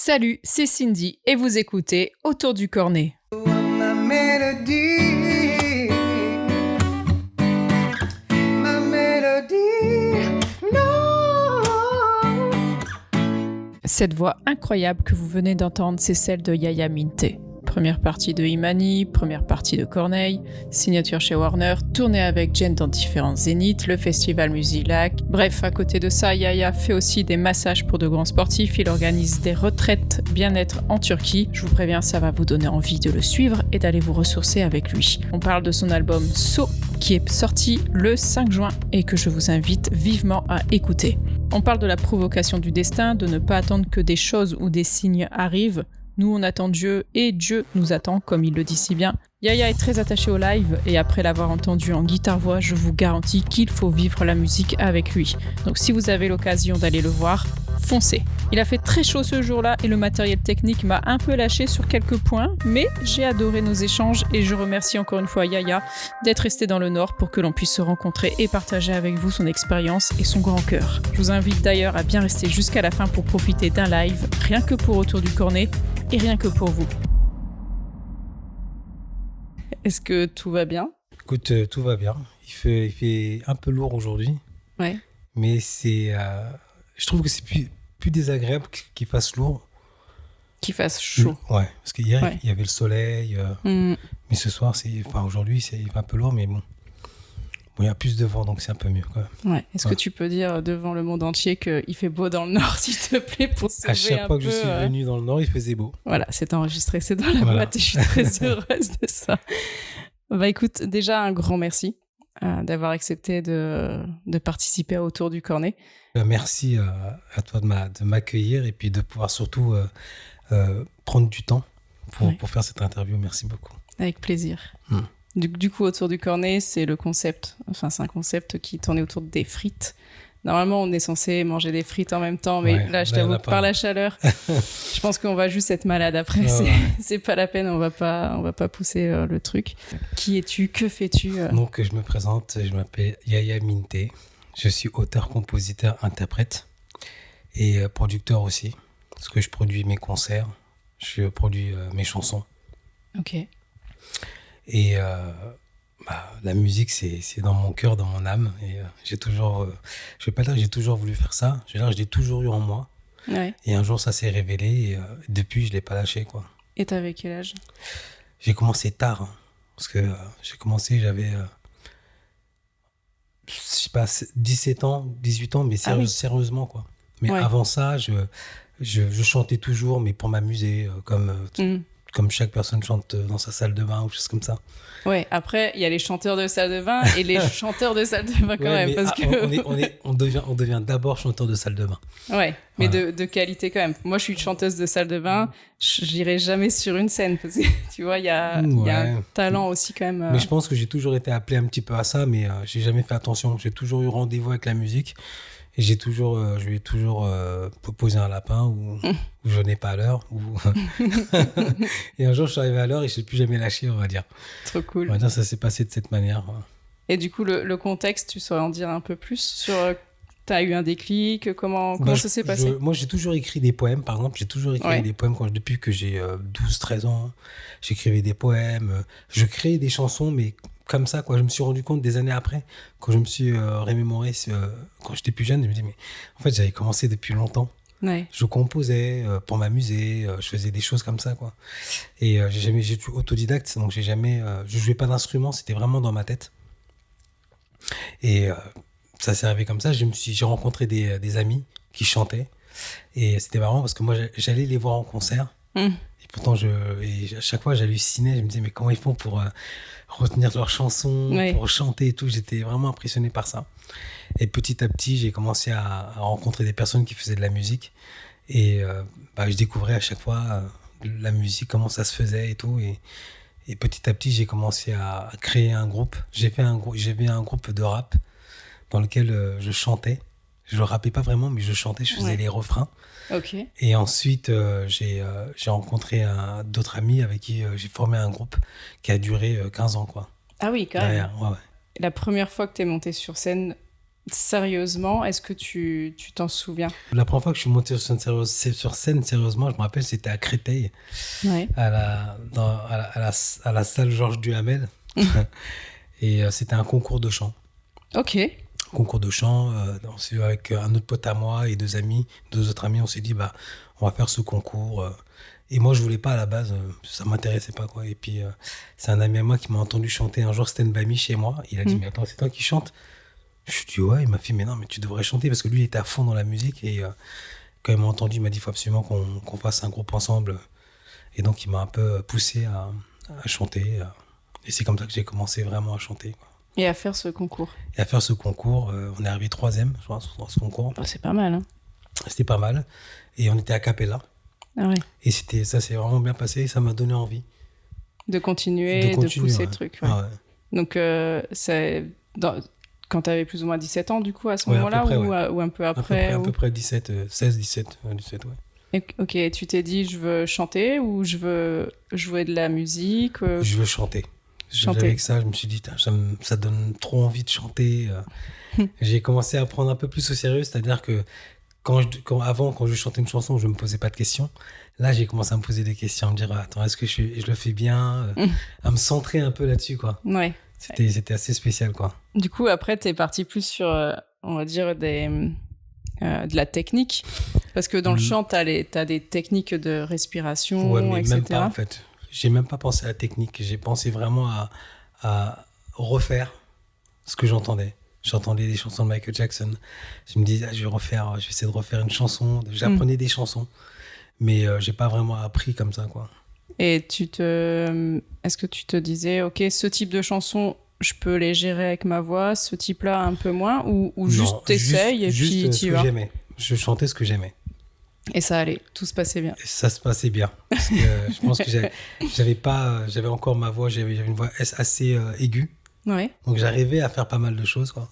Salut, c'est Cindy et vous écoutez Autour du cornet. Ma mélodie, non. Cette voix incroyable que vous venez d'entendre, c'est celle de Yaya Minté. Première partie de Imani, première partie de Corneille, signature chez Warner, tournée avec Jen dans différents zéniths, le festival Musilac. Bref, à côté de ça, Yaya fait aussi des massages pour de grands sportifs, il organise des retraites bien-être en Turquie. Je vous préviens, ça va vous donner envie de le suivre et d'aller vous ressourcer avec lui. On parle de son album So, qui est sorti le 5 juin et que je vous invite vivement à écouter. On parle de la provocation du destin, de ne pas attendre que des choses ou des signes arrivent. Nous, on attend Dieu et Dieu nous attend, comme il le dit si bien. Yaya est très attaché au live et après l'avoir entendu en guitare-voix, je vous garantis qu'il faut vivre la musique avec lui. Donc si vous avez l'occasion d'aller le voir, foncez. Il a fait très chaud ce jour-là et le matériel technique m'a un peu lâché sur quelques points, mais j'ai adoré nos échanges et je remercie encore une fois Yaya d'être resté dans le Nord pour que l'on puisse se rencontrer et partager avec vous son expérience et son grand cœur. Je vous invite d'ailleurs à bien rester jusqu'à la fin pour profiter d'un live, rien que pour Autour du cornet et rien que pour vous. Est-ce que tout va bien ? Écoute, tout va bien. Il fait un peu lourd aujourd'hui. Ouais. Mais c'est, je trouve que c'est plus désagréable qu'il fasse lourd. Qu'il fasse chaud. Ouais, parce qu'hier, Ouais. il y avait le soleil. Mais ce soir, aujourd'hui, c'est un peu lourd, mais bon. Bon, il y a plus de vent, donc c'est un peu mieux, quoi. Ouais. Est-ce que tu peux dire devant le monde entier qu'il fait beau dans le Nord, s'il te plaît, pour sauver À chaque fois que je suis peu, venu dans le Nord, il faisait beau. Voilà, c'est enregistré, c'est dans la Voilà. boîte et je suis très heureuse de ça. Bah écoute, déjà un grand merci d'avoir accepté de participer à Autour du cornet. Merci à toi de m'accueillir et puis de pouvoir surtout prendre du temps pour faire cette interview. Merci beaucoup. Avec plaisir. Du coup, Autour du cornet, c'est le concept, enfin c'est un concept qui tournait autour des frites. Normalement, on est censé manger des frites en même temps, mais Ouais, là, je là, t'avoue on a que pas. par la chaleur, je pense qu'on va juste être malade après. C'est pas la peine, on va pas pousser le truc. Qui es-tu ? Que fais-tu ? Donc, je me présente, je m'appelle Yaya Minté. Je suis auteur, compositeur, interprète et producteur aussi. Parce que je produis mes concerts, je produis mes chansons. Ok. Et la musique, c'est dans mon cœur, dans mon âme. Et j'ai toujours, je vais pas dire que j'ai toujours voulu faire ça. Je vais dire que je l'ai toujours eu en moi. Ouais. Et un jour, ça s'est révélé. Et depuis, je l'ai pas lâché, quoi. Et t'avais quel âge ? J'ai commencé tard. Parce que j'ai commencé, j'avais, je sais pas, 17 ans, 18 ans, mais sérieusement, quoi. Mais avant ça, je chantais toujours, mais pour m'amuser, comme chaque personne chante dans sa salle de bain ou choses comme ça. Ouais, après, il y a les chanteurs de salle de bain et les chanteurs de salle de bain quand même. Parce que... on devient d'abord chanteur de salle de bain. Ouais, mais Voilà. de qualité quand même. Moi, je suis chanteuse de salle de bain, j'irai jamais sur une scène parce que tu vois, il y a un talent aussi quand même. Mais je pense que j'ai toujours été appelé un petit peu à ça, mais j'ai jamais fait attention. J'ai toujours eu rendez-vous avec la musique et je lui ai toujours proposé un lapin ou je n'ai pas à l'heure. Et un jour, je suis arrivé à l'heure et je ne l'ai plus jamais lâché, on va dire. Trop cool. On va dire ça s'est passé de cette manière. Et du coup, le contexte, tu saurais en dire un peu plus sur... T'as eu un déclic, comment ça s'est passé ? Moi, j'ai toujours écrit des poèmes, par exemple. J'ai toujours écrit des poèmes depuis que j'ai 12-13 ans. J'écrivais des poèmes. Je créais des chansons, mais comme ça, quoi. Je me suis rendu compte des années après, quand je me suis remémoré, quand j'étais plus jeune, je me dis, mais en fait, j'avais commencé depuis longtemps. Ouais. Je composais pour m'amuser, je faisais des choses comme ça, quoi. Et j'ai été autodidacte, donc je jouais pas d'instrument, c'était vraiment dans ma tête. Et ça s'est arrivé comme ça. J'ai rencontré des amis qui chantaient. Et c'était marrant parce que moi, j'allais les voir en concert. Et pourtant, à chaque fois, j'hallucinais. Je me disais, mais comment ils font pour retenir leurs chansons, pour chanter et tout. J'étais vraiment impressionné par ça. Et petit à petit, j'ai commencé à rencontrer des personnes qui faisaient de la musique. Et je découvrais à chaque fois la musique, comment ça se faisait et tout. Et petit à petit, j'ai commencé à créer un groupe. J'avais un groupe de rap dans lequel je chantais. Je rappais pas vraiment, mais je chantais, je faisais les refrains. Ok. Et ensuite, j'ai rencontré d'autres amis avec qui j'ai formé un groupe qui a duré 15 ans, quoi. Ah oui, quand même. Ouais. La première fois que t'es monté sur scène, Sérieusement, est-ce que tu t'en souviens? La première fois que je suis monté sur scène, sérieusement, je me rappelle, c'était à Créteil, Ouais. à la salle Georges Duhamel. Et c'était un concours de chant. Ok. Concours de chant, avec un autre pote à moi et deux autres amis, on s'est dit, bah, on va faire ce concours. Et moi, je voulais pas à la base, ça m'intéressait pas, quoi. Et puis, c'est un ami à moi qui m'a entendu chanter un jour Stand By Me chez moi. Il a dit, mais attends, c'est toi qui chantes? Je lui ai dit, ouais. Il m'a fait, mais non, mais tu devrais chanter, parce que lui, il était à fond dans la musique. Et quand il m'a entendu, il m'a dit, il faut absolument qu'on fasse un groupe ensemble. Et donc, il m'a un peu poussé à chanter. Et c'est comme ça que j'ai commencé vraiment à chanter, quoi. Et à faire ce concours. Et à faire ce concours, on est arrivé 3e, je crois, dans ce concours. Oh, c'est pas mal, hein? C'était pas mal. Et on était a cappella. Ah ouais. Et ça s'est vraiment bien passé. Et ça m'a donné envie De continuer, de pousser ouais. le truc. Ouais. Ah ouais. Donc, quand t'avais plus ou moins 17 ans, du coup, à ce Ouais, à moment-là, peu près, ou un peu après À ou- peu près 17, 16, 17, 17, ouais. Ok, tu t'es dit, je veux chanter ou je veux jouer de la musique Je veux chanter. Chanter. Avec ça, je me suis dit, ça donne trop envie de chanter. J'ai commencé à prendre un peu plus au sérieux, c'est-à-dire que avant, quand je chantais une chanson, je me posais pas de questions. Là, j'ai commencé à me poser des questions, à me dire, attends, est-ce que je le fais bien? À me centrer un peu là-dessus, quoi. Ouais. C'était assez spécial, quoi. Du coup, après, t'es parti plus sur, on va dire, de la technique. Parce que dans le chant, t'as des techniques de respiration, Ouais, mais etc. même pas, en fait. J'ai même pas pensé à la technique. J'ai pensé vraiment à refaire ce que j'entendais. J'entendais des chansons de Michael Jackson. Je me disais, je vais essayer de refaire une chanson. J'apprenais des chansons. Mais j'ai pas vraiment appris comme ça, quoi. Et est-ce que tu te disais, ok, ce type de chanson, je peux les gérer avec ma voix, ce type-là un peu moins, ou juste Non, t'essayes et juste puis ce t'y que vas. j'aimais. Je chantais ce que j'aimais. Et ça allait, tout se passait bien. Et ça se passait bien. Parce que je pense que j'avais encore ma voix, j'avais une voix assez aiguë. Ouais. Donc j'arrivais à faire pas mal de choses, quoi.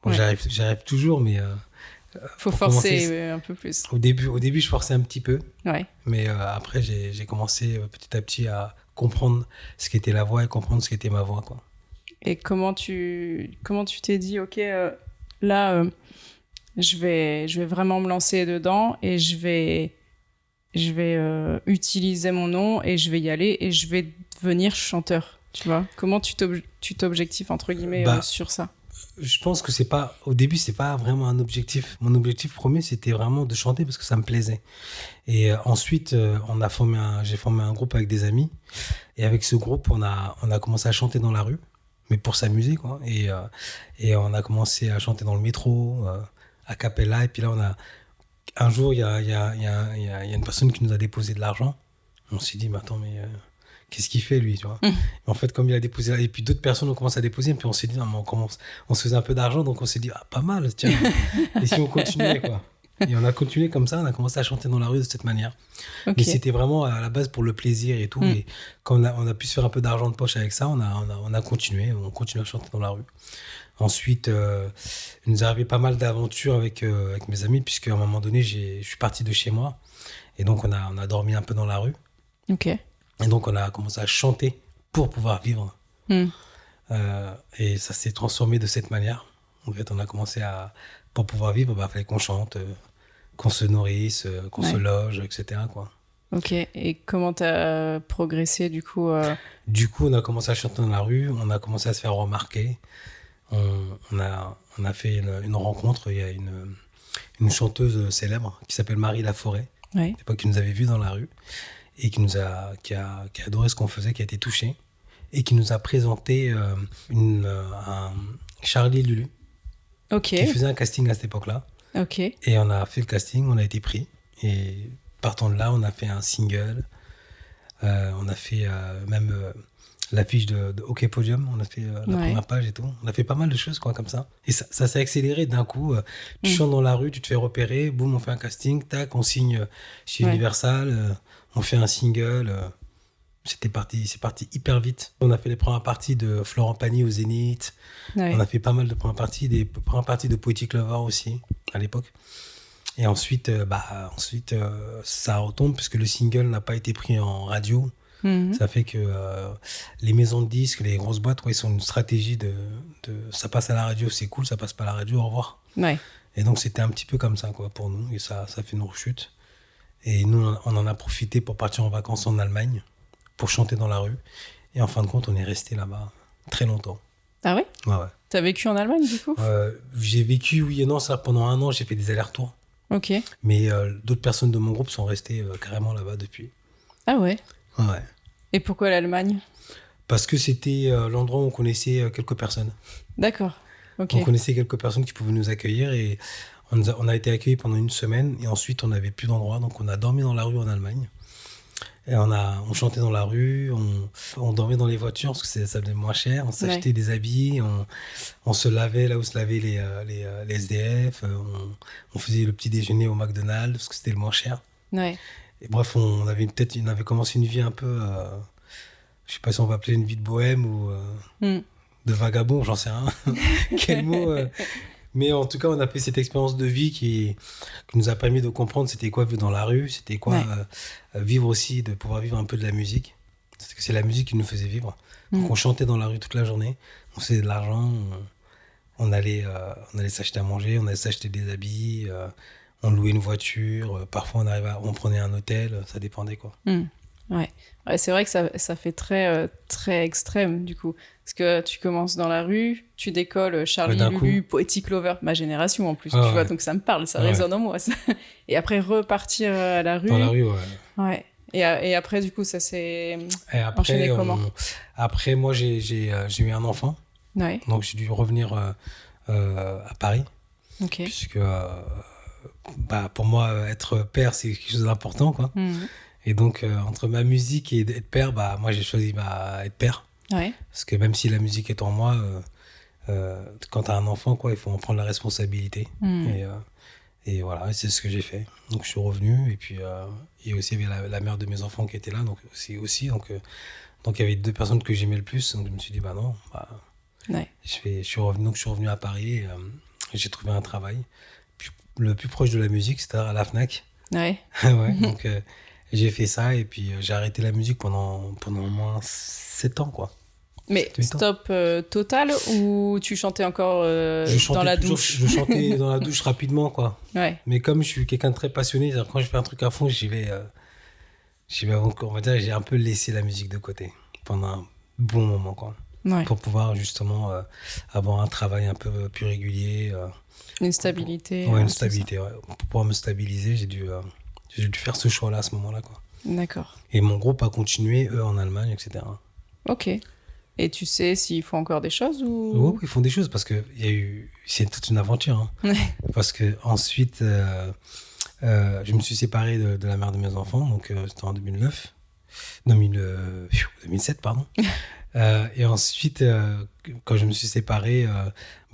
Bon, Ouais. j'arrive toujours, mais Faut pour forcer commencer, un peu plus. au début, je forçais un petit peu. Ouais. Mais après, j'ai commencé petit à petit à comprendre ce qu'était la voix et comprendre ce qu'était ma voix, quoi. Et comment tu t'es dit, ok, là, je vais vraiment me lancer dedans et je vais utiliser mon nom et je vais y aller et je vais devenir chanteur. Tu vois? Comment tu t'objectives entre guillemets Bah, sur ça? Je pense que au début, c'est pas vraiment un objectif. Mon objectif premier, c'était vraiment de chanter parce que ça me plaisait. Et ensuite, j'ai formé un groupe avec des amis. Et avec ce groupe, on a commencé à chanter dans la rue, mais pour s'amuser, quoi. Et on a commencé à chanter dans le métro, a cappella. Et puis là, un jour, il y a une personne qui nous a déposé de l'argent. On s'est dit, mais attends, mais qu'est-ce qu'il fait, lui, tu vois? En fait, comme il a déposé, et puis d'autres personnes ont commencé à déposer, et puis on s'est dit, non, mais on se faisait un peu d'argent, donc on s'est dit, ah, pas mal, tiens. Et si on continuait, quoi? Et on a continué comme ça, on a commencé à chanter dans la rue de cette manière. Ok. Mais c'était vraiment à la base pour le plaisir et tout. Et quand on a pu se faire un peu d'argent de poche avec ça, on a continué à chanter dans la rue. Ensuite, il nous est arrivé pas mal d'aventures avec mes amis, puisque à un moment donné, je suis parti de chez moi. Et donc, on a dormi un peu dans la rue. Ok. Et donc, on a commencé à chanter pour pouvoir vivre. Hmm. Et ça s'est transformé de cette manière. En fait, on a commencé pour pouvoir vivre, il fallait qu'on chante, qu'on se nourrisse, qu'on se loge, etc., quoi. Ok. Et comment t'as progressé du coup Du coup, on a commencé à chanter dans la rue, on a commencé à se faire remarquer. On a fait une rencontre. Il y a une chanteuse célèbre qui s'appelle Marie Laforêt, Ouais. à l'époque, qui nous avait vus dans la rue et qui a adoré ce qu'on faisait, qui a été touchée et qui nous a présenté un Charlie Lulu Ok. qui faisait un casting à cette époque-là. Ok. Et on a fait le casting, on a été pris. Et partant de là, on a fait un single. On a fait même l'affiche de OK Podium. On a fait la première page et tout. On a fait pas mal de choses, quoi, comme ça. Et ça s'est accéléré d'un coup. Tu chantes dans la rue, tu te fais repérer. Boum, on fait un casting. Tac, on signe chez Universal. On fait un single. C'est parti hyper vite. On a fait les premières parties de Florent Pagny au Zénith. Ouais. On a fait pas mal de premières parties, des premières parties de Poetic Lover aussi, à l'époque. Et ensuite, ça retombe puisque le single n'a pas été pris en radio. Mhm. Ça fait que les maisons de disques, les grosses boîtes, quoi, ils ont une stratégie de ça passe à la radio, c'est cool, ça passe pas à la radio, au revoir. Ouais. Et donc c'était un petit peu comme ça, quoi, pour nous, et ça fait une rechute. Et nous, on en a profité pour partir en vacances en Allemagne, pour chanter dans la rue. Et en fin de compte, on est resté là-bas très longtemps. Ah ouais? Ouais, ouais. T'as vécu en Allemagne, du coup? J'ai vécu, oui et non, ça, pendant 1 an, j'ai fait des allers-retours. Ok. Mais d'autres personnes de mon groupe sont restées carrément là-bas depuis. Ah ouais. Ouais. Et pourquoi l'Allemagne? Parce que c'était l'endroit où on connaissait quelques personnes. D'accord. Ok. On connaissait quelques personnes qui pouvaient nous accueillir et on a été accueillis pendant 1 semaine et ensuite on n'avait plus d'endroit, donc on a dormi dans la rue en Allemagne. Et on chantait dans la rue, on dormait dans les voitures parce que ça venait moins cher, on s'achetait des habits, on se lavait là où se lavaient les SDF, on faisait le petit déjeuner au McDonald's parce que c'était le moins cher. Ouais. Et bref, on avait commencé une vie un peu, je sais pas si on va appeler une vie de bohème ou de vagabond, j'en sais rien. Quel mot mais en tout cas, on a fait cette expérience de vie qui nous a permis de comprendre c'était quoi vivre dans la rue, c'était quoi vivre aussi, de pouvoir vivre un peu de la musique. Parce que c'est la musique qui nous faisait vivre. Donc on chantait dans la rue toute la journée, on faisait de l'argent, on allait s'acheter à manger, on allait s'acheter des habits, on louait une voiture, parfois on prenait un hôtel, ça dépendait quoi. Ouais, c'est vrai que ça fait très, très extrême du coup. Parce que tu commences dans la rue, tu décolles Charlie Lulu, Poetic Lover, ma génération en plus, tu vois, donc ça me parle, ça résonne en moi. Ça. Et après repartir à la rue. Dans la rue, ouais. Ouais. Et après, du coup, ça s'est enchaîné comment? Après, moi, j'ai eu un enfant. Ouais. Donc, j'ai dû revenir à Paris. Ok. Puisque, pour moi, être père, c'est quelque chose d'important, quoi. Et donc, entre ma musique et être père, moi, j'ai choisi être père. Ouais. Parce que même si la musique est en moi, quand tu as un enfant, quoi, il faut en prendre la responsabilité. Et voilà, c'est ce que j'ai fait. Donc, je suis revenu. Et puis, il y avait la mère de mes enfants qui était là. Donc, donc il y avait 2 personnes que j'aimais le plus. Donc, je me suis dit, non. Je suis revenu à Paris. Et, j'ai trouvé un travail. Le plus proche de la musique, c'était à la Fnac. Ouais. Ouais, donc... j'ai fait ça et puis j'ai arrêté la musique pendant au moins 7 ans, quoi. Mais stop total ou tu chantais encore dans la douche? Je chantais dans la douche rapidement, quoi. Ouais. Mais comme je suis quelqu'un de très passionné, quand je fais un truc à fond, j'y vais on va dire, j'ai un peu laissé la musique de côté pendant un bon moment, quoi. Ouais. Pour pouvoir justement avoir un travail un peu plus régulier. Une stabilité. Une stabilité, ouais. Pour pouvoir me stabiliser, j'ai dû faire ce choix-là à ce moment-là, quoi. D'accord. Et mon groupe a continué, eux, en Allemagne, etc. Ok. Et tu sais s'ils font encore des choses ou... Oui, ils font des choses parce que c'est toute une aventure. Hein. Parce que ensuite, je me suis séparé de la mère de mes enfants, donc c'était en 2007, pardon. Et ensuite, quand je me suis séparé,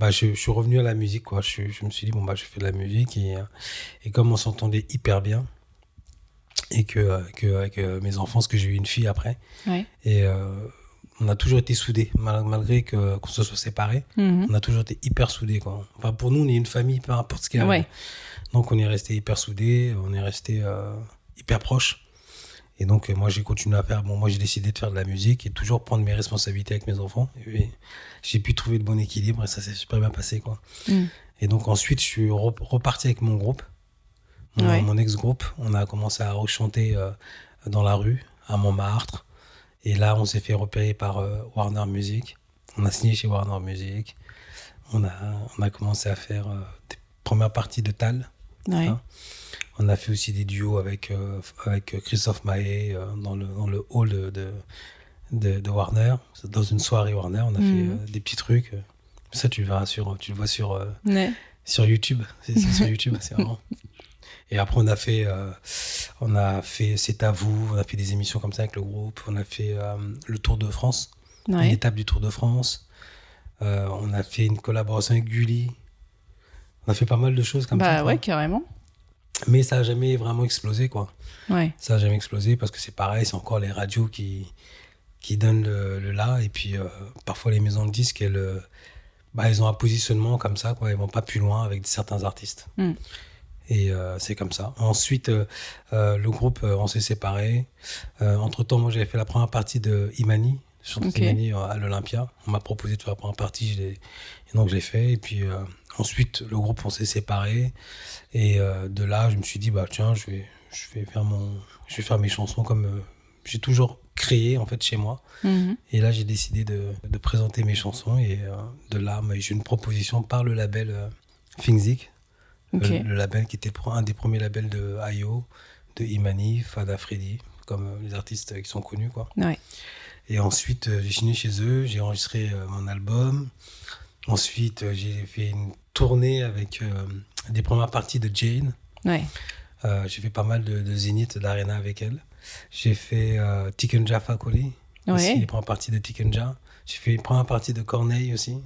je suis revenu à la musique, quoi. Je me suis dit, je fais de la musique et comme on s'entendait hyper bien, et avec mes enfants, parce que j'ai eu une fille après, et on a toujours été soudés, malgré qu'on se soit séparés, on a toujours été hyper soudés, quoi. Enfin, pour nous, on est une famille, peu importe ce qu'il y a. Ouais. Donc on est resté hyper soudés, on est resté hyper proches. Et donc moi j'ai continué à faire, moi j'ai décidé de faire de la musique et toujours prendre mes responsabilités avec mes enfants. Et j'ai pu trouver le bon équilibre et ça s'est super bien passé, quoi. Et donc ensuite je suis reparti avec mon groupe, mon ex-groupe. On a commencé à rechanter dans la rue, à Montmartre. Et là on s'est fait repérer par Warner Music. On a signé chez Warner Music. On a commencé à faire des premières parties de Tal. Ouais. Hein. On a fait aussi des duos avec Christophe Maé dans le hall de Warner. Dans une soirée Warner, on a fait des petits trucs. Ça, tu le vois sur YouTube. C'est sur YouTube, c'est marrant. Et après, on a fait C'est à vous. On a fait des émissions comme ça avec le groupe. On a fait le Tour de France, une étape du Tour de France. On a fait une collaboration avec Gulli. On a fait pas mal de choses comme ça. Bah ouais, carrément. Mais ça n'a jamais vraiment explosé, quoi. Ouais. Ça n'a jamais explosé parce que c'est pareil, c'est encore les radios qui donnent le là. Et puis, parfois, les maisons de disques, elles ont un positionnement comme ça, quoi. Elles ne vont pas plus loin avec certains artistes. Et c'est comme ça. Ensuite, le groupe, on s'est séparés. Entre-temps, moi, j'avais fait la première partie de Imani, chanteuse Ok. Imani à l'Olympia. On m'a proposé de faire la première partie, et donc je l'ai fait. Et puis ensuite, le groupe, on s'est séparés. Et de là, je me suis dit, bah tiens, je vais faire mes chansons comme j'ai toujours créé en fait chez moi. Mhm. Et là, j'ai décidé de présenter mes chansons. Et de là, j'ai eu une proposition par le label Thingzik. Ok. Le label qui était un des premiers labels de Ayo, de Imani, Fada Freddy, comme les artistes qui sont connus, quoi. Ouais. Et ensuite, j'ai signé chez eux, j'ai enregistré mon album. Ensuite, j'ai fait une tournée avec des premières parties de Jane. Ouais. J'ai fait pas mal de zénith, d'arena avec elle. J'ai fait Tikenja Fakoli, aussi Ouais. les premières parties de Tikenja. J'ai fait une première partie de Corneille aussi.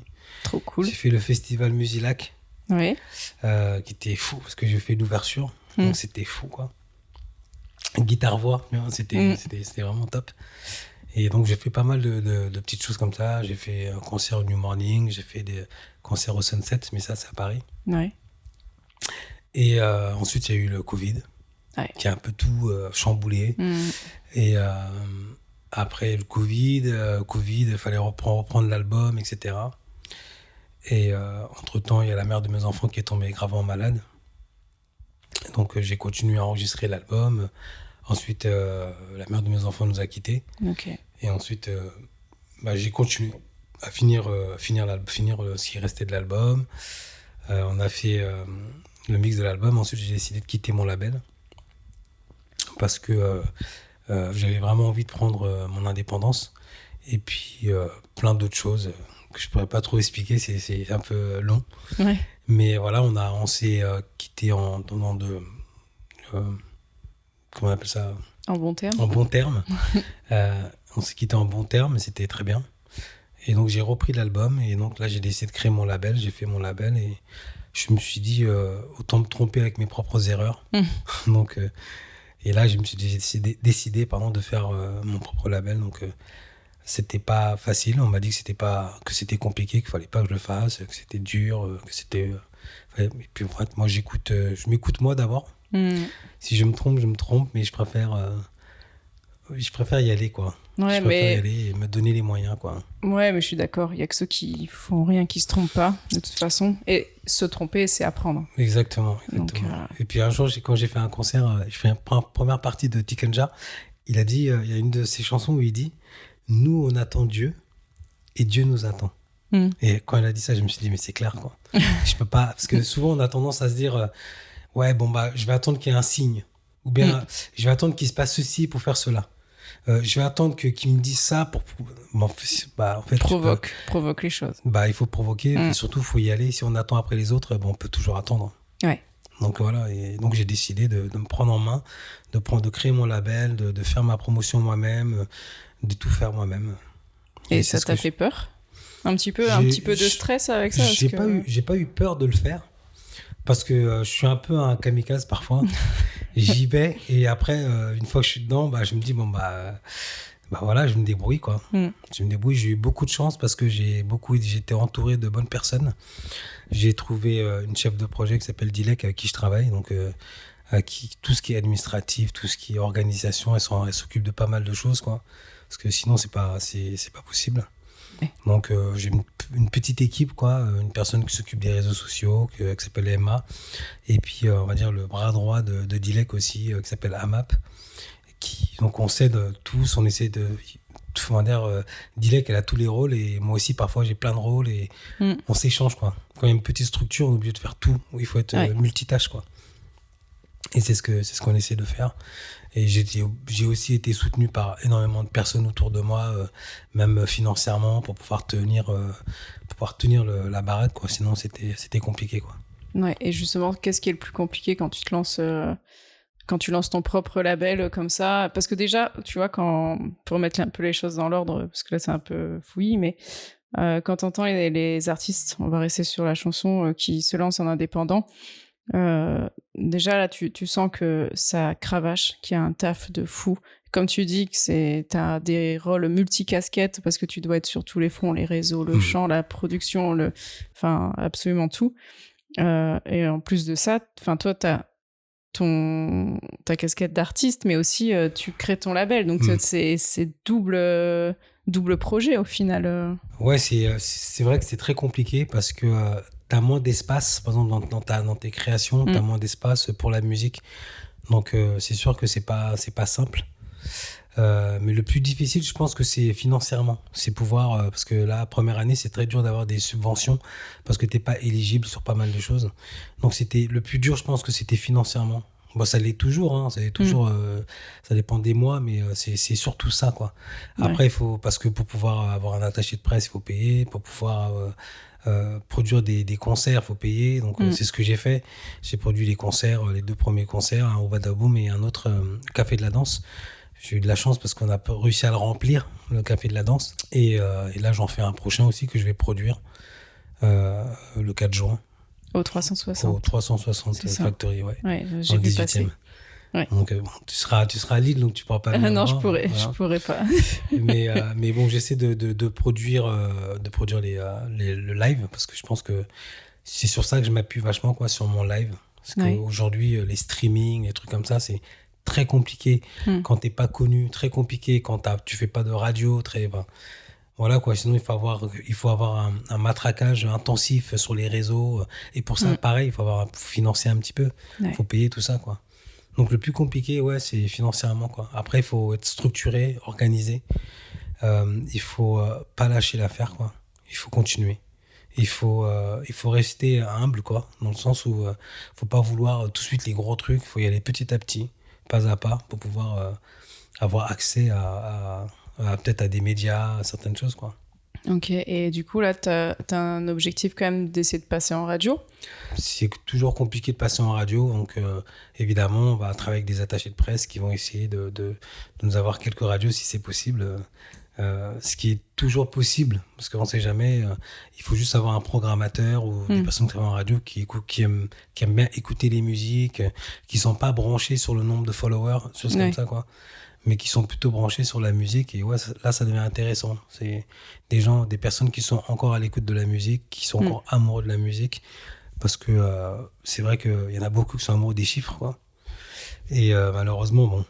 Trop cool. J'ai fait le festival Musilac. Ouais. Qui était fou parce que j'ai fait l'ouverture, Mm. donc c'était fou quoi. Guitare-voix, c'était vraiment top. Et donc j'ai fait pas mal de petites choses comme ça. J'ai fait un concert au New Morning, j'ai fait des concerts au Sunset, mais ça c'est à Paris. Ouais. Et ensuite il y a eu le Covid, Ouais. qui a un peu tout chamboulé. Mm. Et après le Covid, il fallait reprendre l'album, etc. Et entre-temps, il y a la mère de mes enfants qui est tombée gravement malade. Donc j'ai continué à enregistrer l'album. Ensuite, la mère de mes enfants nous a quittés. Ok. Et ensuite, j'ai continué à finir ce qui restait de l'album. On a fait le mix de l'album. Ensuite, j'ai décidé de quitter mon label. Parce que j'avais vraiment envie de prendre mon indépendance. Et puis, plein d'autres choses que je pourrais pas trop expliquer. C'est un peu long. Ouais. Mais voilà, on s'est quitté en donnant comment on appelle ça? En bon terme. En bons termes. On s'est quitté en bons termes, et c'était très bien. Et donc j'ai repris l'album, et donc là j'ai décidé de créer mon label, j'ai fait mon label, et je me suis dit autant me tromper avec mes propres erreurs. Donc, et là je me suis décidé de faire mon propre label. Donc c'était pas facile, on m'a dit que c'était compliqué, qu'il fallait pas que je le fasse, que c'était dur, que c'était... Et puis en fait, moi je m'écoute moi d'abord. Mm. Si je me trompe, mais je préfère y aller, quoi. Ouais, Je préfère y aller et me donner les moyens, quoi. Ouais, mais je suis d'accord. Il y a que ceux qui font rien qui se trompent pas, de toute façon. Et se tromper, c'est apprendre. Exactement. Donc, Et puis un jour, quand j'ai fait un concert, je fais une première partie de Tikenja, il a dit, il y a une de ses chansons où il dit « Nous, on attend Dieu et Dieu nous attend ». Et quand il a dit ça, je me suis dit « Mais c'est clair, quoi. Je peux pas... » Parce que souvent, on a tendance à se dire « Ouais, bon, bah, je vais attendre qu'il y ait un signe. » Ou bien « Je vais attendre qu'il se passe ceci pour faire cela. » Je vais attendre qu'ils me disent ça pour... Bon, en fait, provoque les choses. il faut provoquer, et surtout, il faut y aller. Si on attend après les autres, on peut toujours attendre. Ouais. Donc voilà, et donc j'ai décidé de me prendre en main, de créer mon label, de faire ma promotion moi-même, de tout faire moi-même. Et ça t'a fait peur ? Un petit peu de stress avec ça ? J'ai pas eu peur de le faire, parce que je suis un peu un kamikaze parfois. J'y vais, et après, une fois que je suis dedans, je me dis, voilà, je me débrouille, quoi. Je me débrouille. J'ai eu beaucoup de chance parce que j'étais entouré de bonnes personnes. J'ai trouvé une chef de projet qui s'appelle Dilek, avec qui je travaille. Donc, tout ce qui est administratif, tout ce qui est organisation, elle s'occupe de pas mal de choses, quoi. Parce que sinon, c'est pas possible. Ouais. Donc, j'ai une petite équipe, quoi. Une personne qui s'occupe des réseaux sociaux, qui s'appelle Emma. Et puis, on va dire, le bras droit de Dilek aussi, qui s'appelle Amap. Donc on s'aide tous, on essaie de... Dilek, elle a tous les rôles, et moi aussi parfois j'ai plein de rôles, et on s'échange, quoi. Quand il y a une petite structure, on est obligé de faire tout, il faut être multitâche, quoi. Et c'est ce qu'on essaie de faire. Et j'ai aussi été soutenu par énormément de personnes autour de moi, même financièrement, pour pouvoir tenir la baraque, quoi. Sinon c'était compliqué, quoi. Ouais, et justement, qu'est-ce qui est le plus compliqué quand tu te lances... Quand tu lances ton propre label comme ça, parce que déjà, tu vois, pour mettre un peu les choses dans l'ordre, parce que là c'est un peu fouillis, mais quand t'entends les artistes, on va rester sur la chanson, qui se lancent en indépendant, déjà là tu sens que ça cravache, qu'il y a un taf de fou. Comme tu dis que t'as des rôles multicasquettes parce que tu dois être sur tous les fronts, les réseaux, le chant, la production, enfin absolument tout. Et en plus de ça, toi, t'as ta casquette d'artiste, mais aussi tu crées ton label. Donc c'est double projet au final. Ouais, c'est vrai que c'est très compliqué parce que tu as moins d'espace, par exemple dans tes créations, tu as moins d'espace pour la musique. Donc c'est sûr que c'est pas simple. Mais le plus difficile, je pense que c'est financièrement. C'est pouvoir, parce que la première année, c'est très dur d'avoir des subventions parce que t'es pas éligible sur pas mal de choses. Donc c'était le plus dur, je pense que c'était financièrement. Bon, ça l'est toujours, hein, ça l'est toujours. Ça dépend des mois, mais c'est surtout ça, quoi. Après, il faut, parce que pour pouvoir avoir un attaché de presse, il faut payer. Pour pouvoir produire des concerts, il faut payer. Donc c'est ce que j'ai fait. J'ai produit les concerts, les 2 premiers concerts, un au Badaboum et un autre Café de la Danse. J'ai eu de la chance parce qu'on a réussi à le remplir, le Café de la Danse. Et là, j'en fais un prochain aussi que je vais produire le 4 juin. Au 360. Au 360 Factory, ouais. Ouais, j'ai vu passer. Ouais. Donc, bon, tu seras à Lille, donc tu pourras pas. Non, je pourrais pas. mais bon, j'essaie de produire le live parce que je pense que c'est sur ça que je m'appuie vachement, quoi, sur mon live. Parce qu'aujourd'hui, les streamings, les trucs comme ça, c'est très compliqué quand t'es pas connu, très compliqué quand tu fais pas de radio, voilà, quoi. Sinon il faut avoir un matraquage intensif sur les réseaux, et pour ça pareil, il faut financer un petit peu, il faut payer tout ça, quoi. Donc le plus compliqué, c'est financièrement, quoi. Après, il faut être structuré, organisé, il faut pas lâcher l'affaire, quoi. Il faut continuer. Il faut rester humble, quoi, dans le sens où faut pas vouloir tout de suite les gros trucs, il faut y aller petit à petit, pas à pas, pour pouvoir avoir accès à peut-être à des médias, à certaines choses, quoi. Ok, et du coup, là, t'as un objectif quand même d'essayer de passer en radio ? C'est toujours compliqué de passer en radio, donc évidemment, on va travailler avec des attachés de presse qui vont essayer de nous avoir quelques radios si c'est possible. Ce qui est toujours possible, parce qu'on ne sait jamais, il faut juste avoir un programmateur ou des personnes qui travaillent en radio qui aiment bien écouter les musiques, qui ne sont pas branchés sur le nombre de followers, choses comme ça, quoi. Mais qui sont plutôt branchés sur la musique. Et là, ça devient intéressant. C'est des personnes qui sont encore à l'écoute de la musique, qui sont encore amoureux de la musique. Parce que c'est vrai qu'il y en a beaucoup qui sont amoureux des chiffres, quoi. Et malheureusement, bon,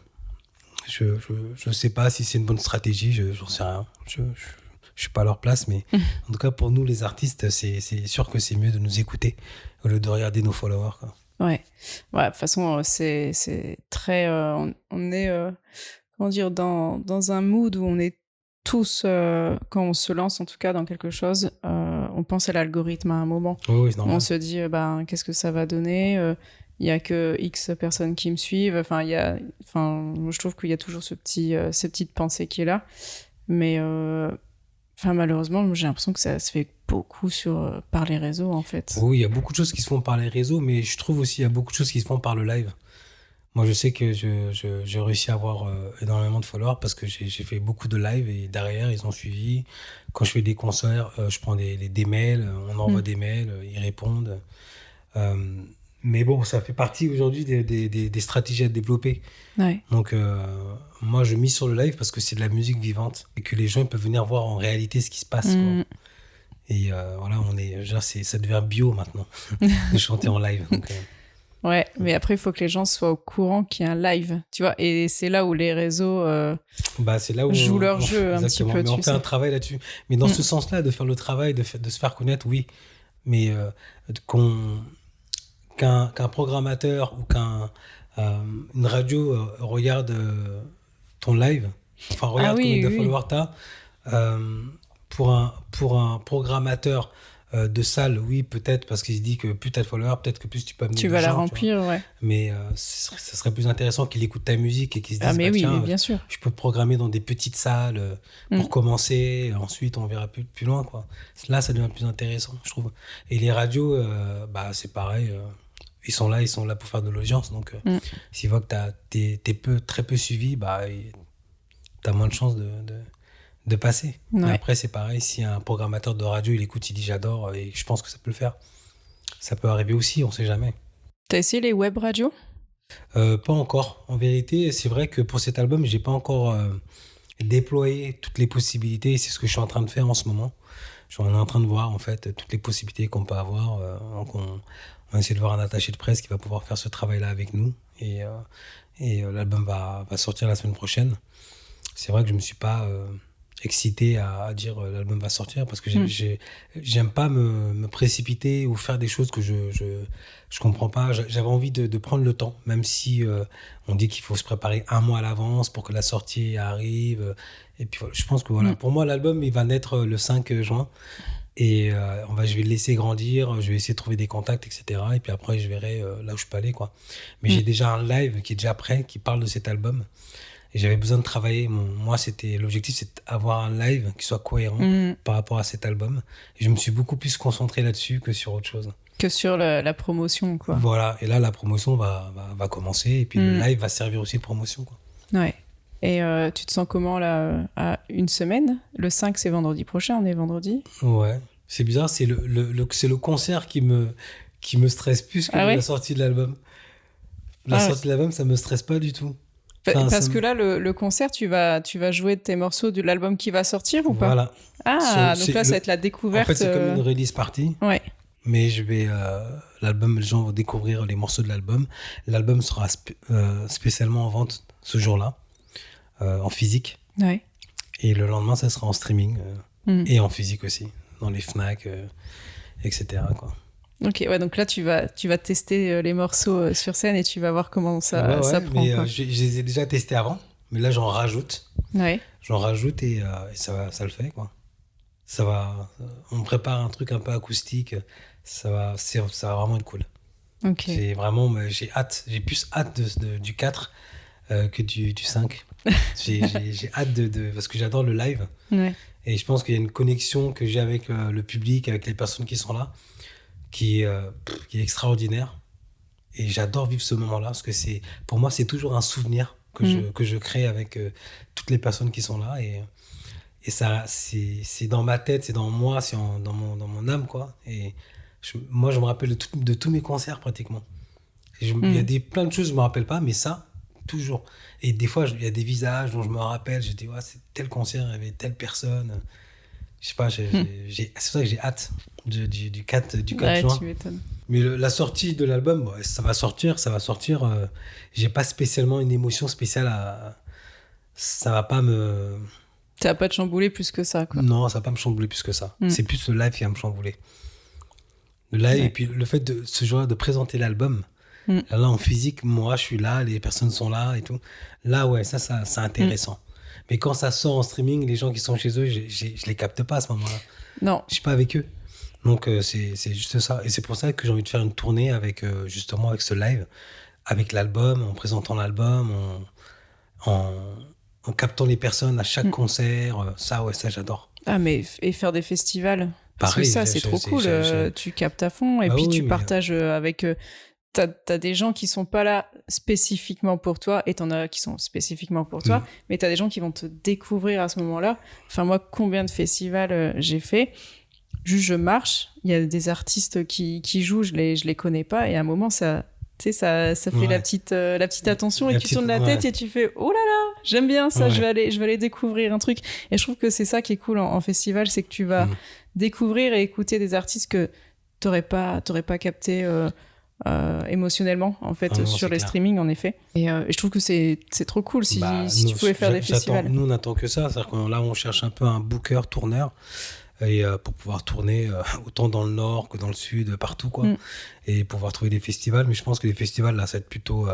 je sais pas si c'est une bonne stratégie, j'en sais rien. Je suis pas à leur place, mais en tout cas, pour nous, les artistes, c'est sûr que c'est mieux de nous écouter au lieu de regarder nos followers, quoi. Ouais, de toute façon, c'est très... on est... comment dire, dans un mood où on est tous, quand on se lance en tout cas dans quelque chose, on pense à l'algorithme à un moment. Oui, c'est normal. On se dit, qu'est-ce que ça va donner ? Il n'y a que X personnes qui me suivent. Je trouve qu'il y a toujours cette petite pensée qui est là. Mais malheureusement, j'ai l'impression que ça se fait beaucoup par les réseaux, en fait. Oui, il y a beaucoup de choses qui se font par les réseaux, mais je trouve aussi qu'il y a beaucoup de choses qui se font par le live. Moi, je sais que j'ai réussi à avoir énormément de followers parce que j'ai fait beaucoup de live et derrière, ils ont suivi. Quand je fais des concerts, je prends des mails, on envoie des mails, ils répondent. Mais bon, ça fait partie aujourd'hui des stratégies à développer. Ouais. Donc, moi, je mise sur le live parce que c'est de la musique vivante et que les gens peuvent venir voir en réalité ce qui se passe, quoi. Et voilà, ça devient bio maintenant de chanter en live. Donc, ouais, mais après, il faut que les gens soient au courant qu'il y a un live, tu vois. Et c'est là où les réseaux c'est là où jouent leur jeu un petit peu. Mais on fait un travail là-dessus. Mais dans ce sens-là, de faire le travail, de se faire connaître, oui. Mais qu'un programmateur ou qu'une radio regarde ton live, enfin regarde combien de followers t'as, pour un programmateur de salle, oui, peut-être, parce qu'il se dit que plus t'as de followers, peut-être que plus tu peux amener de gens. Tu vas la remplir, ouais. Mais ça serait plus intéressant qu'il écoute ta musique et qu'il se dise, mais tiens, bien sûr. Je peux programmer dans des petites salles pour commencer, ensuite on verra plus loin, quoi. Là, ça devient plus intéressant, je trouve. Et les radios, c'est pareil, ils sont là pour faire de l'audience, donc s'ils voient que t'es très peu suivi, t'as moins de chances de passer. Ouais. Mais après, c'est pareil, si un programmateur de radio, il écoute, il dit j'adore, et je pense que ça peut le faire. Ça peut arriver aussi, on sait jamais. T'as essayé les web radios ? Pas encore. En vérité, c'est vrai que pour cet album, j'ai pas encore déployé toutes les possibilités, c'est ce que je suis en train de faire en ce moment. On est en train de voir, en fait, toutes les possibilités qu'on peut avoir. Donc on essaie de voir un attaché de presse qui va pouvoir faire ce travail-là avec nous. L'album va sortir la semaine prochaine. C'est vrai que je me suis pas excité à dire l'album va sortir parce que j'aime pas me précipiter ou faire des choses que je comprends pas. J'avais envie de prendre le temps, même si on dit qu'il faut se préparer 1 mois à l'avance pour que la sortie arrive. Et puis voilà, je pense que voilà, pour moi l'album il va naître le 5 juin. Et je vais le laisser grandir, je vais essayer de trouver des contacts, etc. Et puis après, je verrai là où je peux aller, quoi. Mais j'ai déjà un live qui est déjà prêt, qui parle de cet album. Et j'avais besoin de travailler. Moi, l'objectif, c'est d'avoir un live qui soit cohérent par rapport à cet album. Et je me suis beaucoup plus concentré là-dessus que sur autre chose. Que sur la promotion, quoi. Voilà. Et là, la promotion va commencer. Et puis le live va servir aussi de promotion, quoi. Ouais. Et tu te sens comment là à une semaine? Le 5, c'est vendredi prochain, on est vendredi. Ouais. C'est bizarre, c'est le concert qui me stresse plus que la sortie de l'album. La sortie de l'album, ça me stresse pas du tout. Enfin, parce que là, le concert, tu vas jouer tes morceaux de l'album qui va sortir ou pas? Voilà. Donc là, ça va être la découverte. En fait, c'est comme une release party. Ouais. Mais les gens vont découvrir les morceaux de l'album. L'album sera spécialement en vente ce jour-là, en physique. Ouais. Et le lendemain, ça sera en streaming et en physique aussi, dans les Fnac, etc., quoi. Ok, ouais, donc là, tu vas tester les morceaux sur scène et tu vas voir comment ça prend. Mais je les ai déjà testés avant, mais là, j'en rajoute. Ouais. J'en rajoute et ça le fait, quoi. On prépare un truc un peu acoustique, ça va vraiment être cool. Ok. C'est vraiment, j'ai plus hâte du 4 que du 5. J'ai hâte parce que j'adore le live. Ouais. Et je pense qu'il y a une connexion que j'ai avec le public, avec les personnes qui sont là, qui est extraordinaire. Et j'adore vivre ce moment-là parce que pour moi, c'est toujours un souvenir que je crée avec toutes les personnes qui sont là. Et ça, c'est dans ma tête, c'est dans moi, c'est dans mon âme, quoi. Et moi, je me rappelle de tous mes concerts pratiquement. Il y a plein de choses que je me rappelle pas, mais ça, toujours. Et des fois, il y a des visages dont je me rappelle. Je dis, ouais, c'est tel concert, il y avait telle personne. Je sais pas, c'est pour ça que j'ai hâte du 4 juin. Tu m'étonnes. Mais la sortie de l'album, ça va sortir. J'ai pas spécialement une émotion spéciale ça va pas me... Ça va pas te chambouler plus que ça, quoi. Non, ça va pas me chambouler plus que ça. C'est plus le live qui va me chambouler. Le live, et puis le fait de ce jour-là de présenter l'album, là en physique, moi je suis là, les personnes sont là et tout. Là, ouais, ça c'est intéressant. Mais quand ça sort en streaming, les gens qui sont chez eux, je les capte pas à ce moment-là. Non. Je suis pas avec eux. Donc c'est juste ça. Et c'est pour ça que j'ai envie de faire une tournée avec justement avec ce live, avec l'album, en présentant l'album, en captant les personnes à chaque concert. Ça j'adore. Ah, mais et faire des festivals. Parce Pareil, que ça, c'est trop cool. Tu captes à fond et puis tu partages avec... T'as des gens qui sont pas là spécifiquement pour toi et t'en as qui sont spécifiquement pour toi, mais t'as des gens qui vont te découvrir à ce moment-là. Enfin, moi, combien de festivals j'ai fait? Juste, je marche, il y a des artistes qui jouent, je les connais pas, et à un moment, ça fait la petite attention et tu tournes la tête et tu fais oh là là, j'aime bien ça, je vais aller découvrir un truc. Et je trouve que c'est ça qui est cool en festival, c'est que tu vas découvrir et écouter des artistes que t'aurais pas capté émotionnellement en fait sur les streamings en effet. Et je trouve que c'est trop cool si tu pouvais faire des festivals. Nous on n'attend que ça, c'est-à-dire que là on cherche un peu un booker, tourneur. Et pour pouvoir tourner autant dans le nord que dans le sud, partout, quoi. Et pouvoir trouver des festivals. Mais je pense que les festivals, là, ça va être plutôt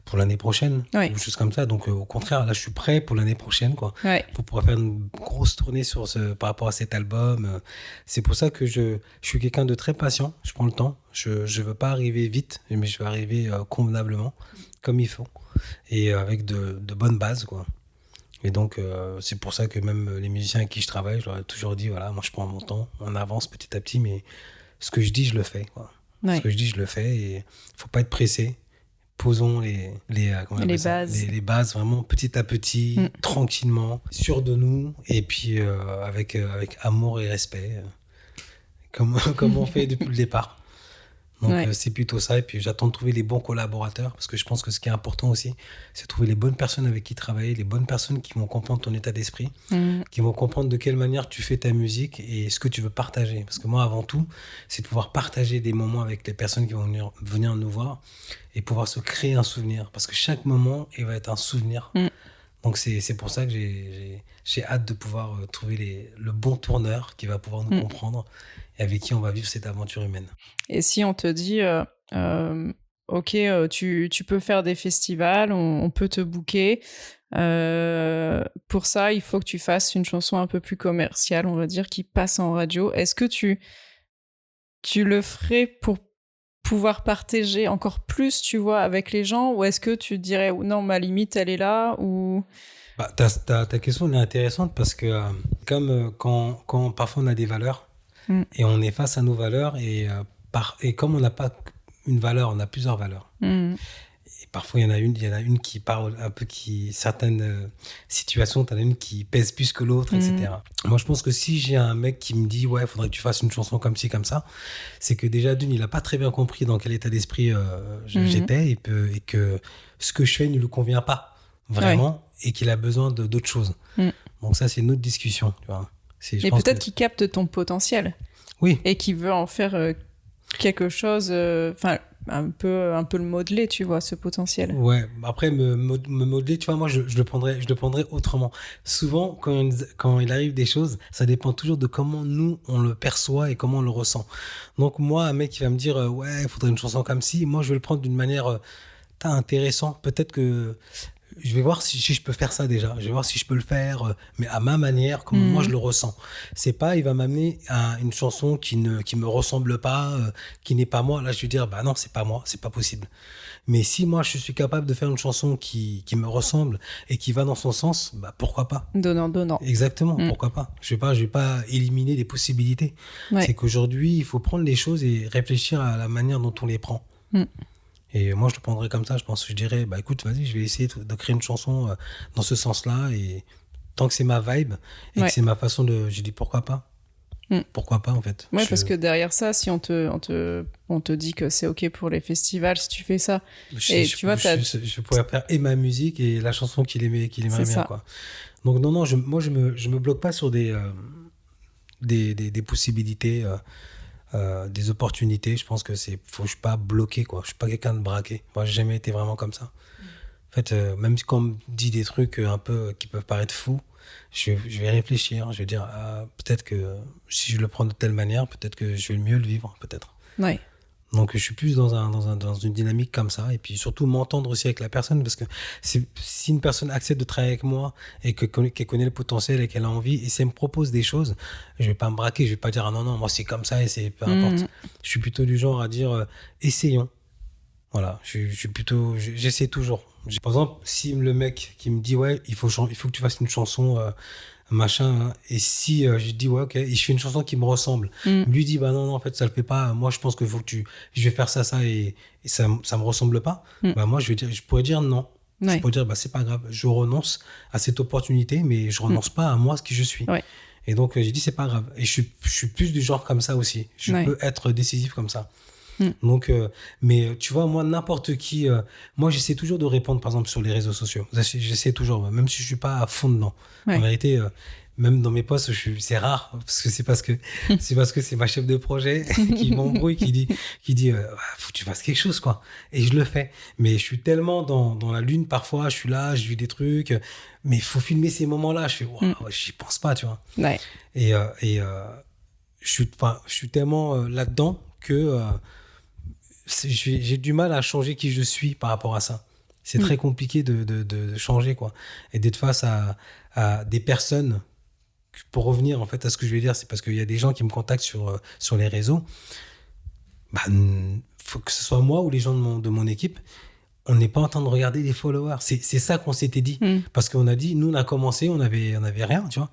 pour l'année prochaine, ou des choses comme ça. Donc, au contraire, là, je suis prêt pour l'année prochaine, quoi. Pour pouvoir faire une grosse tournée par rapport à cet album. C'est pour ça que je suis quelqu'un de très patient. Je prends le temps. Je veux pas arriver vite, mais je veux arriver convenablement, comme il faut. Et avec de bonnes bases, quoi. Et donc, c'est pour ça que même les musiciens avec qui je travaille, je leur ai toujours dit, voilà, moi je prends mon temps, on avance petit à petit, mais ce que je dis, je le fais, quoi. Ce que je dis, je le fais, et il faut pas être pressé. Posons les bases vraiment petit à petit, tranquillement, sûrs de nous, et puis avec amour et respect, comme on fait depuis le départ. Donc, Ouais. c'est plutôt ça. Et puis, j'attends de trouver les bons collaborateurs parce que je pense que ce qui est important aussi, c'est de trouver les bonnes personnes avec qui travailler, les bonnes personnes qui vont comprendre ton état d'esprit, qui vont comprendre de quelle manière tu fais ta musique et ce que tu veux partager. Parce que moi, avant tout, c'est de pouvoir partager des moments avec les personnes qui vont venir nous voir et pouvoir se créer un souvenir. Parce que chaque moment, il va être un souvenir. Donc, c'est pour ça que j'ai hâte de pouvoir trouver le bon tourneur qui va pouvoir nous comprendre et avec qui on va vivre cette aventure humaine. Et si on te dit, ok, tu peux faire des festivals, on peut te booker. Pour ça, il faut que tu fasses une chanson un peu plus commerciale, on va dire, qui passe en radio. Est-ce que tu le ferais pour pouvoir partager encore plus, tu vois, avec les gens, ou est-ce que tu dirais non, ma limite elle est là, ou Bah, ta question elle est intéressante parce que comme quand parfois on a des valeurs et on est face à nos valeurs et comme on n'a pas une valeur, on a plusieurs valeurs. Et parfois il y en a une qui parle un peu certaines situations, t'en as une qui pèse plus que l'autre, etc. Moi je pense que si j'ai un mec qui me dit ouais, faudrait que tu fasses une chanson comme ci comme ça, c'est que déjà d'une il a pas très bien compris dans quel état d'esprit j'étais et que ce que je fais ne lui convient pas vraiment et qu'il a besoin d'autres choses. Donc ça c'est une autre discussion, tu vois. Et peut-être qu'il capte ton potentiel. Oui. Et qu'il veut en faire quelque chose, enfin un peu le modeler, tu vois, ce potentiel. Ouais, après me modeler, tu vois, moi je le prendrais autrement. Souvent quand il arrive des choses, ça dépend toujours de comment nous on le perçoit et comment on le ressent. Donc moi un mec qui va me dire ouais, il faudrait une chanson comme ci, moi je vais le prendre d'une manière intéressant. Peut-être que je vais voir si je peux faire ça déjà. Je vais voir si je peux le faire, mais à ma manière, comme moi je le ressens. C'est pas, il va m'amener à une chanson qui me ressemble pas, qui n'est pas moi. Là, je vais dire, bah non, c'est pas moi, c'est pas possible. Mais si moi, je suis capable de faire une chanson qui me ressemble et qui va dans son sens, bah pourquoi pas? Donnant. Exactement, pourquoi pas? Je vais pas éliminer les possibilités. Ouais. C'est qu'aujourd'hui, il faut prendre les choses et réfléchir à la manière dont on les prend. Et moi, je le prendrais comme ça. Je pense que je dirais, bah écoute, vas-y, je vais essayer de créer une chanson dans ce sens-là. Et tant que c'est ma vibe et que c'est ma façon de. Je dis pourquoi pas. Pourquoi pas, en fait. Ouais, parce que derrière ça, si on te dit que c'est OK pour les festivals, si tu fais ça. Je pourrais faire et ma musique et la chanson qu'il aimerait bien, quoi. Donc, non, moi, je me bloque pas sur des possibilités. Des opportunités. Je pense que je suis pas bloqué, quoi. Je suis pas quelqu'un de braqué. Moi, j'ai jamais été vraiment comme ça. En fait, même quand on me dit des trucs un peu qui peuvent paraître fous, je vais réfléchir. Je vais dire, peut-être que si je le prends de telle manière, peut-être que je vais mieux le vivre, peut-être. Ouais. Donc, je suis plus dans une dynamique comme ça. Et puis, surtout, m'entendre aussi avec la personne. Parce que si une personne accepte de travailler avec moi et qu'elle connaît le potentiel et qu'elle a envie, et si elle me propose des choses, je vais pas me braquer. Je vais pas dire, ah non, moi, c'est comme ça et c'est peu importe. Je suis plutôt du genre à dire, essayons. Voilà. J'essaie toujours. Par exemple, si le mec qui me dit, ouais, il faut que tu fasses une chanson, machin, hein. Et si je dis ouais, ok, et je fais une chanson qui me ressemble, lui dit bah non en fait ça le fait pas, moi je pense que je vais faire ça et ça me ressemble pas, bah moi je pourrais dire non. Je pourrais dire bah c'est pas grave, je renonce à cette opportunité, mais je renonce pas à moi ce que je suis. Et donc j'ai dit c'est pas grave, et je suis plus du genre comme ça aussi, je peux être décisif comme ça. Donc, mais tu vois, moi, n'importe qui, moi, j'essaie toujours de répondre, par exemple, sur les réseaux sociaux. J'essaie toujours, même si je suis pas à fond dedans. En vérité, même dans mes posts, c'est rare, parce que c'est parce que c'est ma chef de projet qui m'embrouille, qui dit, faut que tu fasses quelque chose, quoi. Et je le fais. Mais je suis tellement dans la lune, parfois, je suis là, je vis des trucs, mais il faut filmer ces moments-là. Je fais, waouh, j'y pense pas, tu vois. Ouais. Et je suis tellement là-dedans que, j'ai du mal à changer qui je suis par rapport à ça. C'est très compliqué de changer, quoi. Et d'être face à des personnes, pour revenir en fait à ce que je vais dire, c'est parce qu'il y a des gens qui me contactent sur les réseaux. Bah, faut que ce soit moi ou les gens de mon équipe, on n'est pas en train de regarder les followers. C'est ça qu'on s'était dit. Parce qu'on a dit, nous on a commencé, on avait rien, tu vois.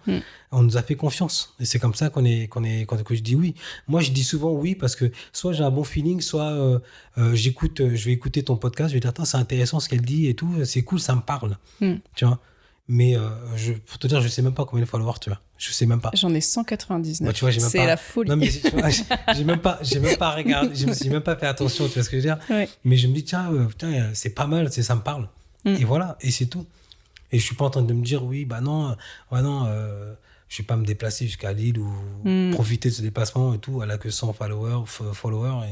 On nous a fait confiance. Et c'est comme ça que je dis oui. Moi je dis souvent oui parce que soit j'ai un bon feeling, soit je vais écouter ton podcast, je vais dire, attends, c'est intéressant ce qu'elle dit et tout, c'est cool, ça me parle. Tu vois. Mais pour te dire, je sais même pas combien de followers tu as. Je sais même pas. J'en ai 199. Bah, tu vois, j'ai même C'est pas... la folie. Non, mais tu vois, j'ai même pas regardé, j'ai même pas fait attention, tu vois ce que je veux dire. Ouais. Mais je me dis, tiens, putain, c'est pas mal, ça me parle. Mm. Et voilà, et c'est tout. Et je suis pas en train de me dire, oui, bah non, je vais pas me déplacer jusqu'à Lille ou profiter de ce déplacement et tout. Elle a que 100 followers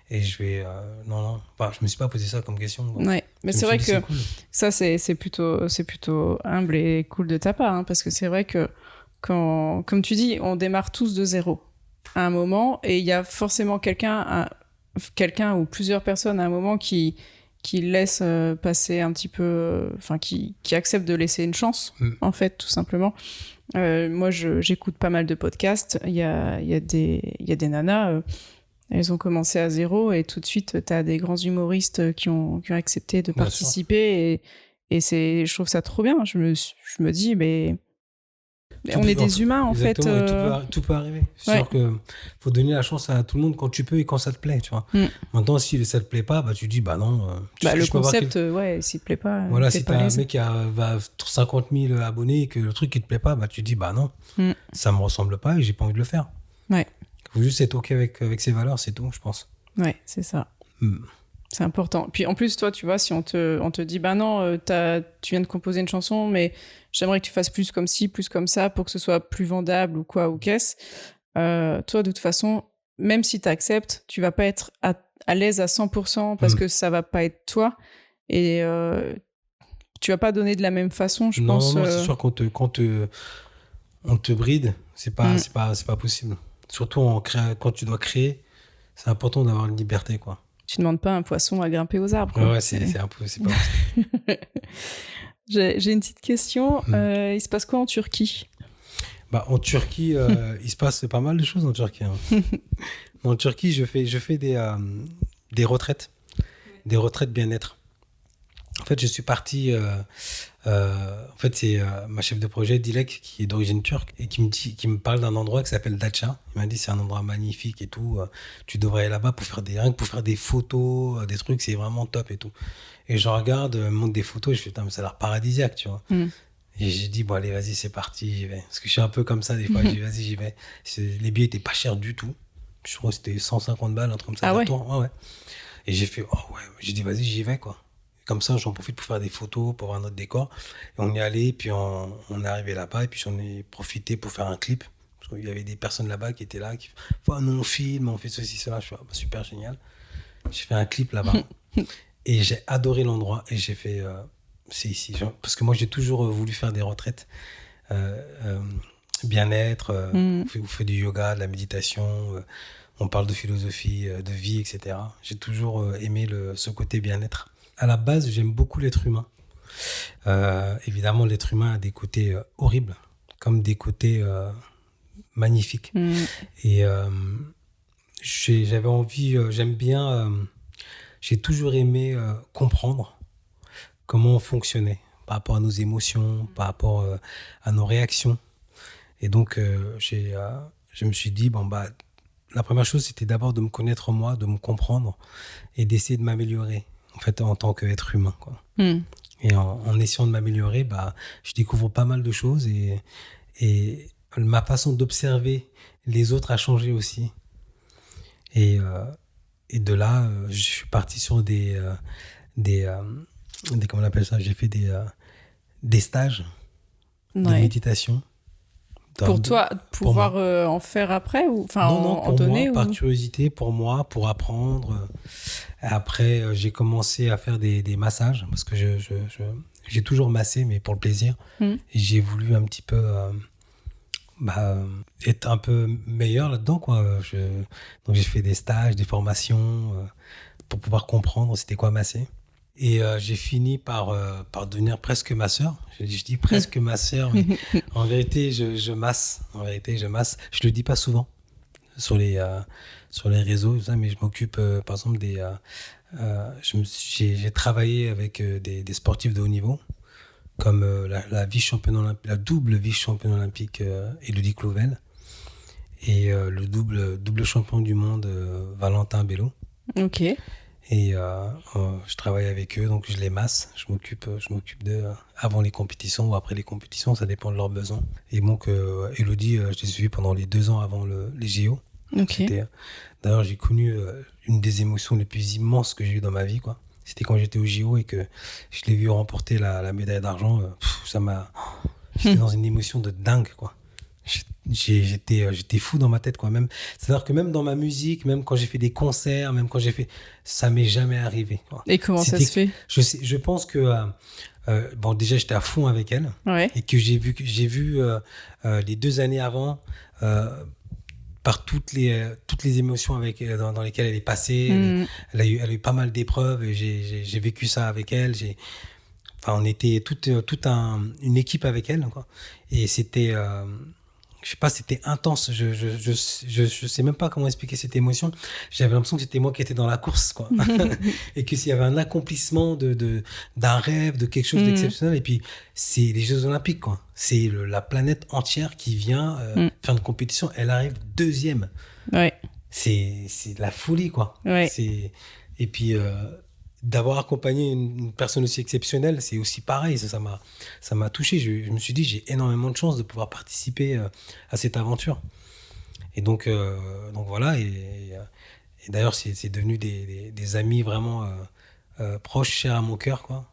et je vais. Non. Enfin, je me suis pas posé ça comme question. Quoi. Ouais, mais Je c'est me vrai suis dit, que cool. ça, c'est plutôt humble et cool de ta part, hein, parce que c'est vrai que comme tu dis, on démarre tous de zéro à un moment, et il y a forcément quelqu'un ou plusieurs personnes à un moment qui laisse passer un petit peu, enfin qui accepte de laisser une chance, en fait, tout simplement. Moi, j'écoute pas mal de podcasts. Il y a des nanas. Elles ont commencé à zéro et tout de suite, tu as des grands humoristes qui ont accepté de Bien participer et je trouve ça trop bien. Je me dis, mais on est des humains en fait. Exactement, et tout peut arriver. C'est Ouais. sûr que faut donner la chance à tout le monde quand tu peux et quand ça te plaît, tu vois. Maintenant, si ça te plaît pas, bah tu dis, bah non. Tu sais, Le je peux avoir concept, ouais, s'il te plaît pas, Voilà, t'es si pas t'as à un l'aise. mec qui a 50 000 abonnés et que le truc il te plaît pas, bah tu dis bah non, ça me ressemble pas et j'ai pas envie de le faire. Ouais, Faut juste être ok avec ses valeurs, c'est tout, je pense. ouais, c'est ça. Mm. C'est important. Puis en plus, toi, tu vois, si on te dit, bah non, tu viens de composer une chanson, mais j'aimerais que tu fasses plus comme ci, plus comme ça, pour que ce soit plus vendable ou quoi, ou qu'est-ce. Toi, de toute façon, même si tu acceptes, tu vas pas être à l'aise à 100% parce que ça va pas être toi. Et tu vas pas donner de la même façon, je pense. Non, c'est sûr quand on te bride, c'est pas possible. Surtout quand tu dois créer, c'est important d'avoir une liberté, quoi. Tu demandes pas à un poisson à grimper aux arbres. Quoi. Ouais, c'est un peu, c'est pas possible. J'ai une petite question. Il se passe quoi en Turquie? Bah, en Turquie, il se passe pas mal de choses en Turquie. Hein. En Turquie, je fais des retraites. Des retraites bien-être. En fait, je suis parti. En fait, c'est ma chef de projet, Dilek, qui est d'origine turque et qui me parle d'un endroit qui s'appelle Datça. Il m'a dit c'est un endroit magnifique et tout. Tu devrais aller là-bas pour faire des photos, des trucs. C'est vraiment top et tout. Et je regarde, me montre des photos. Et je fais putain, mais ça a l'air paradisiaque, tu vois. Et j'ai dit bon allez, vas-y, c'est parti, j'y vais. Parce que je suis un peu comme ça des fois. J'ai dit vas-y, j'y vais. Les billets étaient pas chers du tout. Je crois que c'était 150 balles, un truc comme ça. Ah ouais. Ouais. Et j'ai fait oh ouais. J'ai dit vas-y, j'y vais quoi. Comme ça, j'en profite pour faire des photos, pour voir notre décor. Et on y est allé, puis on est arrivé là-bas, et puis j'en ai profité pour faire un clip. Parce qu'il y avait des personnes là-bas qui étaient là, qui font nous on filme, on fait ceci, cela. Je fais bah, super génial. J'ai fait un clip là-bas. Et j'ai adoré l'endroit, et j'ai fait c'est ici. Parce que moi, j'ai toujours voulu faire des retraites. Bien-être, on fait du yoga, de la méditation, on parle de philosophie, de vie, etc. J'ai toujours aimé ce côté bien-être. À la base, j'aime beaucoup l'être humain. Évidemment, l'être humain a des côtés horribles, comme des côtés magnifiques. Et j'avais envie, j'aime bien, j'ai toujours aimé comprendre comment on fonctionnait par rapport à nos émotions, par rapport à nos réactions. Et donc, je me suis dit, bon, bah, la première chose, c'était d'abord de me connaître moi, de me comprendre et d'essayer de m'améliorer. En fait, en tant qu'être humain, quoi. Et en essayant de m'améliorer, bah, je découvre pas mal de choses et ma façon d'observer les autres a changé aussi. Et de là, je suis parti sur des comment on appelle ça? J'ai fait des stages de méditation. Pour toi, pouvoir en faire après ou enfin non, en donner moi, par curiosité, pour moi, pour apprendre. Après, j'ai commencé à faire des massages parce que j'ai toujours massé, mais pour le plaisir. Et j'ai voulu un petit peu être un peu meilleur là-dedans, quoi. Donc j'ai fait des stages, des formations pour pouvoir comprendre c'était quoi masser. Et j'ai fini par devenir presque masseur. Je dis presque masseur, mais en vérité, je masse. En vérité, je masse. Je le dis pas souvent sur les réseaux, mais je m'occupe, par exemple, j'ai travaillé avec des sportifs de haut niveau, comme la double vice-championne olympique Élodie Clouvel et le double champion du monde Valentin Bello. Ok. Et je travaille avec eux, donc je les masse. Je m'occupe d'eux avant les compétitions ou après les compétitions, ça dépend de leurs besoins. Et donc, Elodie, je l'ai suivie pendant les 2 ans avant les JO. Ok. D'ailleurs, j'ai connu une des émotions les plus immenses que j'ai eues dans ma vie, quoi. C'était quand j'étais au JO et que je l'ai vu remporter la médaille d'argent. J'étais dans une émotion de dingue, quoi. J'étais fou dans ma tête, quoi. C'est-à-dire que même dans ma musique, même quand j'ai fait des concerts, ça m'est jamais arrivé, quoi. Et comment ça se fait? Je pense que bon, déjà j'étais à fond avec elle, Ouais. et que j'ai vu les 2 années avant, par toutes les émotions dans lesquelles elle est passée. Elle a eu pas mal d'épreuves, et j'ai vécu ça avec elle. On était toute une équipe avec elle, quoi. Et c'était, je sais pas, c'était intense. Je sais même pas comment expliquer cette émotion. J'avais l'impression que c'était moi qui étais dans la course, quoi. Et que s'il y avait un accomplissement d'un rêve, de quelque chose d'exceptionnel. Et puis, c'est les Jeux Olympiques, quoi. C'est la planète entière qui vient faire une compétition. Elle arrive 2e. Ouais. C'est de la folie, quoi. Ouais. Et puis, d'avoir accompagné une personne aussi exceptionnelle, c'est aussi pareil. Ça m'a touché. Je me suis dit, j'ai énormément de chance de pouvoir participer à cette aventure. Et donc voilà. Et d'ailleurs, c'est devenu des amis vraiment proches, chers à mon cœur, quoi.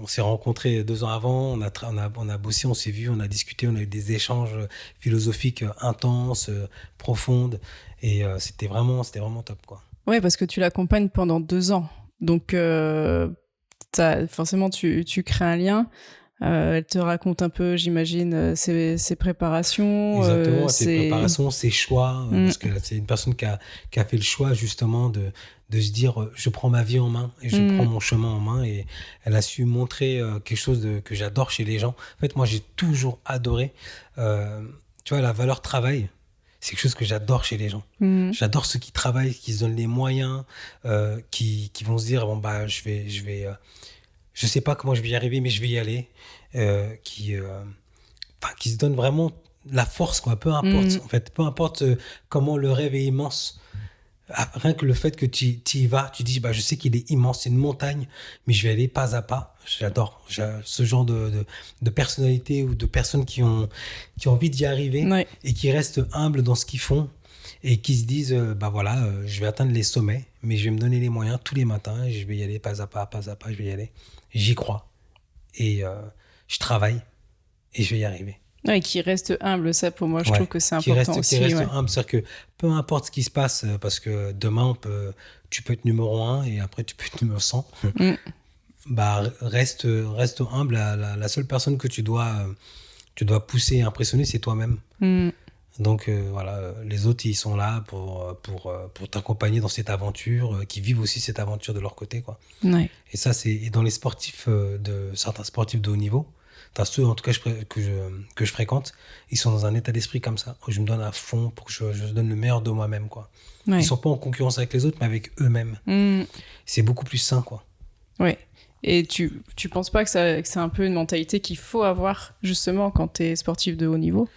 On s'est rencontrés 2 ans avant, on a bossé, on s'est vus, on a discuté, on a eu des échanges philosophiques intenses, profondes. Et c'était vraiment top, quoi. Ouais, parce que tu l'accompagnes pendant 2 ans. Donc, forcément, tu crées un lien. Elle te raconte un peu, j'imagine, ses préparations. Exactement, ses préparations, ses choix. Parce que c'est une personne qui a fait le choix, justement, de se dire, je prends ma vie en main et je prends mon chemin en main. Et elle a su montrer quelque chose que j'adore chez les gens. En fait, moi, j'ai toujours adoré, tu vois, la valeur travail. C'est quelque chose que j'adore chez les gens. J'adore ceux qui travaillent, qui se donnent les moyens, qui vont se dire, bon, bah, je sais pas comment je vais y arriver, mais je vais y aller. Qui se donnent vraiment la force, quoi. Peu importe, en fait, peu importe comment le rêve est immense. Rien que le fait que tu y vas, tu dis, bah, je sais qu'il est immense, c'est une montagne, mais je vais aller pas à pas. J'adore ce genre de personnalité ou de personnes qui ont envie d'y arriver, ouais. Et qui restent humbles dans ce qu'ils font et qui se disent, bah voilà, je vais atteindre les sommets, mais je vais me donner les moyens tous les matins et je vais y aller pas à pas, je vais y aller. J'y crois et je travaille et je vais y arriver. Ouais, qui reste humble, ça pour moi, je trouve que c'est important aussi. Qui reste humble, c'est-à-dire que peu importe ce qui se passe, parce que demain, tu peux être numéro 1 et après tu peux être numéro 100. Bah, reste humble. La seule personne que tu dois pousser et impressionner, c'est toi-même. Donc voilà, les autres, ils sont là pour t'accompagner dans cette aventure, qui vivent aussi cette aventure de leur côté, quoi. Ouais. Et ça, c'est dans les sportifs, certains sportifs de haut niveau. Ceux en tout cas que je fréquente, ils sont dans un état d'esprit comme ça, où je me donne à fond pour que je donne le meilleur de moi-même, quoi. Ouais. Ils sont pas en concurrence avec les autres, mais avec eux-mêmes. C'est beaucoup plus sain, quoi. Ouais. Et tu penses pas que c'est un peu une mentalité qu'il faut avoir justement quand tu es sportif de haut niveau,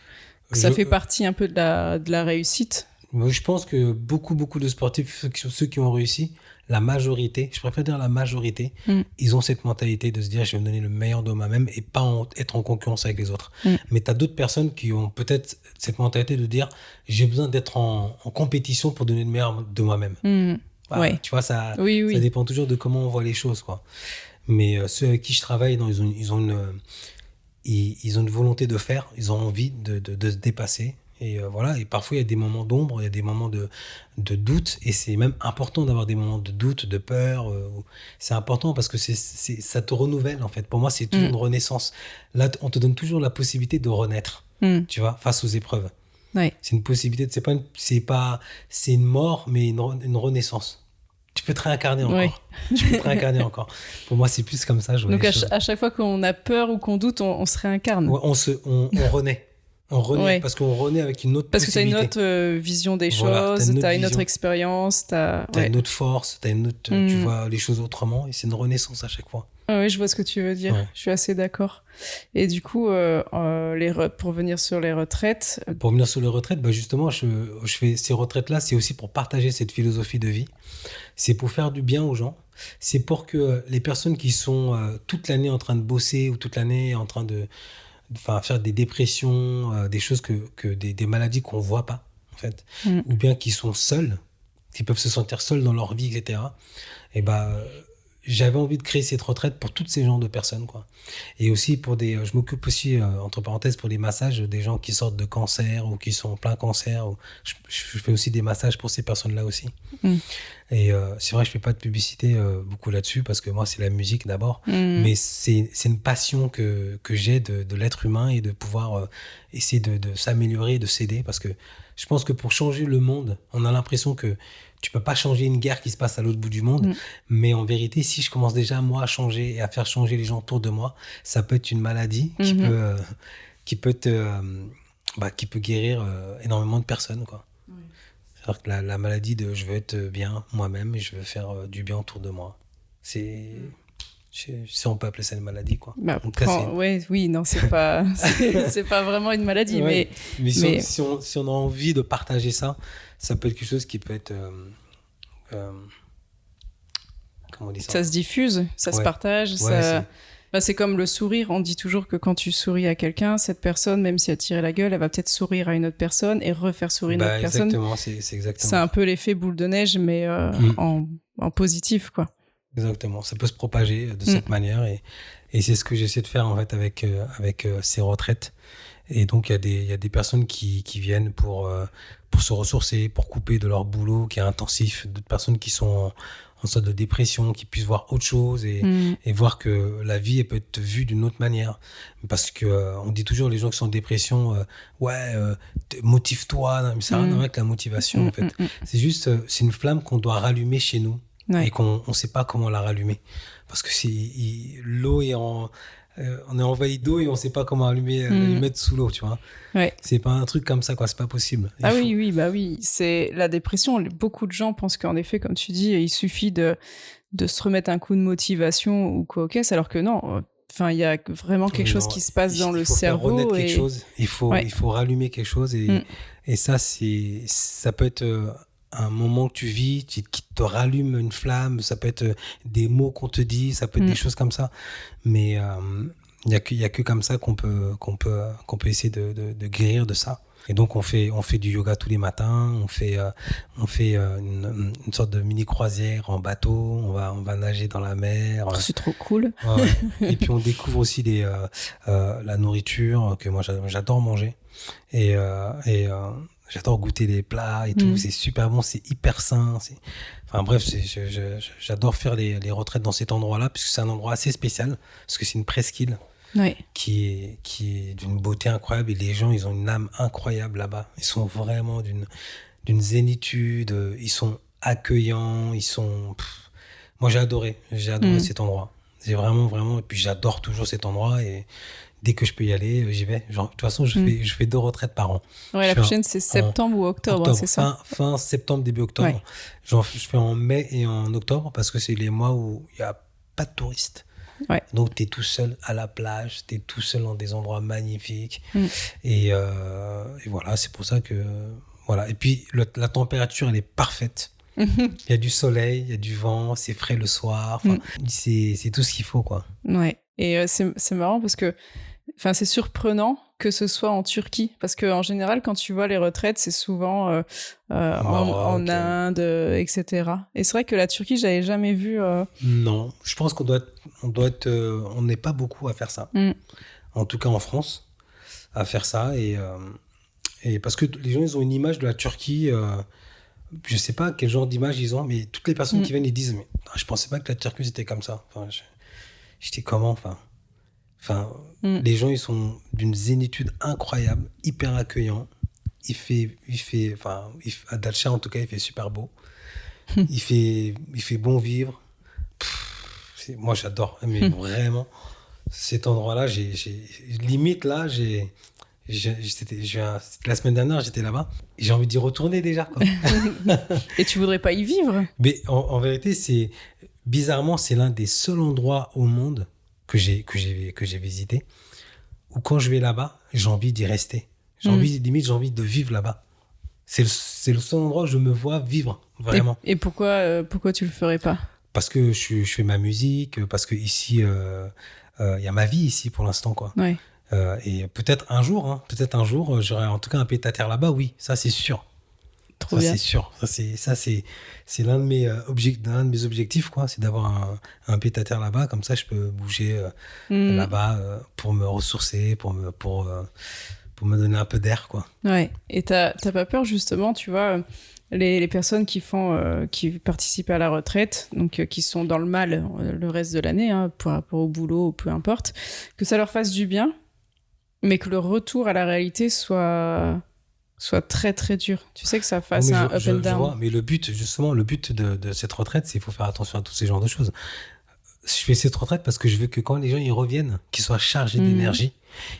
que ça fait partie un peu de la réussite? Je pense que beaucoup de sportifs, ceux qui ont réussi, la majorité, je préfère dire la majorité, ils ont cette mentalité de se dire, je vais me donner le meilleur de moi-même et pas être en concurrence avec les autres. Mais tu as d'autres personnes qui ont peut-être cette mentalité de dire, j'ai besoin d'être en compétition pour donner le meilleur de moi-même. Bah, ouais. Tu vois, ça dépend toujours de comment on voit les choses, quoi. Mais ceux avec qui je travaille, non, ils ont une volonté de faire, ils ont envie de se dépasser. Et voilà, et parfois il y a des moments d'ombre, il y a des moments de doute, et c'est même important d'avoir des moments de doute, de peur. C'est important parce que ça te renouvelle, en fait. Pour moi, c'est toujours une renaissance. Là, on te donne toujours la possibilité de renaître, tu vois, face aux épreuves. Ouais. C'est une possibilité, c'est une mort, mais une renaissance. Tu peux te réincarner encore. Ouais. Tu peux te réincarner encore. Pour moi, c'est plus comme ça. Donc à chaque fois qu'on a peur ou qu'on doute, on se réincarne. Ouais, on renaît. On renaît, parce qu'on renaît avec une autre possibilité. Parce que tu as une autre vision des choses, tu as une autre expérience. Tu as une autre force, tu vois les choses autrement, et c'est une renaissance à chaque fois. Ah oui, je vois ce que tu veux dire. Ouais. Je suis assez d'accord. Et du coup, pour venir sur les retraites, Pour venir sur les retraites, bah justement, je fais ces retraites-là, c'est aussi pour partager cette philosophie de vie. C'est pour faire du bien aux gens. C'est pour que les personnes qui sont toute l'année en train de bosser ou toute l'année en train enfin, faire des dépressions, des choses des maladies qu'on voit pas, en fait, ou bien qui sont seuls, qui peuvent se sentir seuls dans leur vie, etc. Et j'avais envie de créer cette retraite pour tous ces genres de personnes, quoi. Et aussi je m'occupe aussi, entre parenthèses, pour les massages des gens qui sortent de cancer ou qui sont en plein cancer. Je fais aussi des massages pour ces personnes-là aussi. Et c'est vrai que je fais pas de publicité beaucoup là-dessus parce que moi, c'est la musique d'abord. Mais c'est une passion que j'ai de l'être humain et de pouvoir essayer de s'améliorer et de s'aider parce que je pense que pour changer le monde, on a l'impression que tu peux pas changer une guerre qui se passe à l'autre bout du monde, mais en vérité, si je commence déjà moi à changer et à faire changer les gens autour de moi, ça peut être une maladie qui peut guérir énormément de personnes, quoi. C'est-à-dire que la maladie de je veux être bien moi-même et je veux faire du bien autour de moi. Si on peut appeler ça une maladie, quoi. Bah, En tout cas, oui, non, c'est pas, c'est pas vraiment une maladie, ouais. mais Si on a envie de partager ça, ça peut être quelque chose qui peut être comment on dit ça ? Ça se diffuse, ça se partage, Ouais, c'est comme le sourire. On dit toujours que quand tu souris à quelqu'un, cette personne, même si elle a tiré la gueule, elle va peut-être sourire à une autre personne et refaire sourire une autre personne. Exactement, c'est exactement. C'est un peu l'effet boule de neige, mais en positif, quoi. Exactement, ça peut se propager de cette manière et c'est ce que j'essaie de faire en fait avec ces retraites. Et donc il y a des personnes qui viennent pour se ressourcer, pour couper de leur boulot qui est intensif, d'autres personnes qui sont en sorte de dépression, qui puissent voir autre chose et voir que la vie elle peut être vue d'une autre manière. Parce que on dit toujours les gens qui sont en dépression, motive-toi, non, mais ça n'a rien à voir avec la motivation en fait. C'est juste, c'est une flamme qu'on doit rallumer chez nous. Ouais. Et qu'on ne sait pas comment la rallumer. Parce que l'eau est on est envahi d'eau et on ne sait pas comment la mettre sous l'eau, tu vois. Ouais. C'est pas un truc comme ça, quoi. C'est pas possible. Oui. C'est la dépression. Beaucoup de gens pensent qu'en effet, comme tu dis, il suffit de se remettre un coup de motivation ou quoi au caisse, alors que non. Enfin, il y a vraiment quelque chose qui se passe dans le cerveau. Il faut faire renaître quelque chose. Il faut rallumer quelque chose et ça peut être un moment que tu vis qui te rallume une flamme, ça peut être des mots qu'on te dit, ça peut être des choses comme ça, mais il y a que comme ça qu'on peut essayer de guérir de ça. Et donc on fait du yoga tous les matins, on fait une sorte de mini croisière en bateau, on va nager dans la mer. C'est trop cool. Ouais. Et puis on découvre aussi la nourriture que moi j'adore manger et j'adore goûter les plats et tout, c'est super bon, c'est hyper sain. Enfin bref, j'adore faire les retraites dans cet endroit-là, puisque c'est un endroit assez spécial, parce que c'est une presqu'île qui est d'une beauté incroyable, et les gens, ils ont une âme incroyable là-bas. Ils sont vraiment d'une zénitude, ils sont accueillants, Moi, j'ai adoré cet endroit. C'est vraiment, et puis j'adore toujours cet endroit, et dès que je peux y aller, j'y vais. Genre, de toute façon, je fais 2 retraites par an. Ouais, la prochaine, c'est septembre ou octobre, c'est ça? Fin septembre, début octobre. Ouais. Genre, je fais en mai et en octobre parce que c'est les mois où il n'y a pas de touristes. Ouais. Donc, tu es tout seul à la plage, tu es tout seul dans des endroits magnifiques. Et voilà, c'est pour ça que... Voilà. Et puis, la température, elle est parfaite. Il y a du soleil, il y a du vent, c'est frais le soir. C'est tout ce qu'il faut, quoi. Ouais. Et c'est marrant parce que c'est surprenant que ce soit en Turquie. Parce qu'en général, quand tu vois les retraites, c'est souvent Maroc, en Inde, etc. Et c'est vrai que la Turquie, je n'avais jamais vu. Non, je pense qu'on on n'est pas beaucoup à faire ça. En tout cas en France, à faire ça. Et parce que les gens, ils ont une image de la Turquie. Je sais pas quel genre d'image ils ont, mais toutes les personnes qui viennent, ils disent, mais je pensais pas que la Turquie c'était comme ça. Enfin, j'étais comment, les gens, ils sont d'une zénitude incroyable, hyper accueillants. À Datcha, en tout cas, il fait super beau. il fait bon vivre. Moi, j'adore. Mais vraiment, cet endroit-là, limite là, la semaine dernière, j'étais là-bas. J'ai envie d'y retourner déjà, quoi. Et tu voudrais pas y vivre? Mais en vérité, bizarrement, c'est l'un des seuls endroits au monde que j'ai visité où quand je vais là-bas, j'ai envie d'y rester. J'ai envie de vivre là-bas. C'est le seul endroit où je me vois vivre, vraiment. Et pourquoi tu le ferais pas? Parce que je fais ma musique, parce que ici, il y a ma vie ici pour l'instant, quoi. Ouais. Et peut-être un jour, j'aurai en tout cas un pied-à-terre là-bas, oui, ça c'est sûr. Trop Ça bien. c'est sûr. C'est l'un de mes objectifs, quoi, c'est d'avoir un pied-à-terre là-bas, comme ça je peux bouger là-bas pour me ressourcer, pour me donner un peu d'air, quoi. Ouais. Et t'as pas peur, justement, tu vois, les personnes qui participent à la retraite, donc qui sont dans le mal le reste de l'année, hein, par rapport au boulot, peu importe, que ça leur fasse du bien, mais que le retour à la réalité soit très très dur. Tu sais que ça fasse Mais un up and je down. vois, mais le but de cette retraite, c'est qu'il faut faire attention à tous ces genres de choses. Je fais cette retraite parce que je veux que quand les gens y reviennent, qu'ils soient chargés d'énergie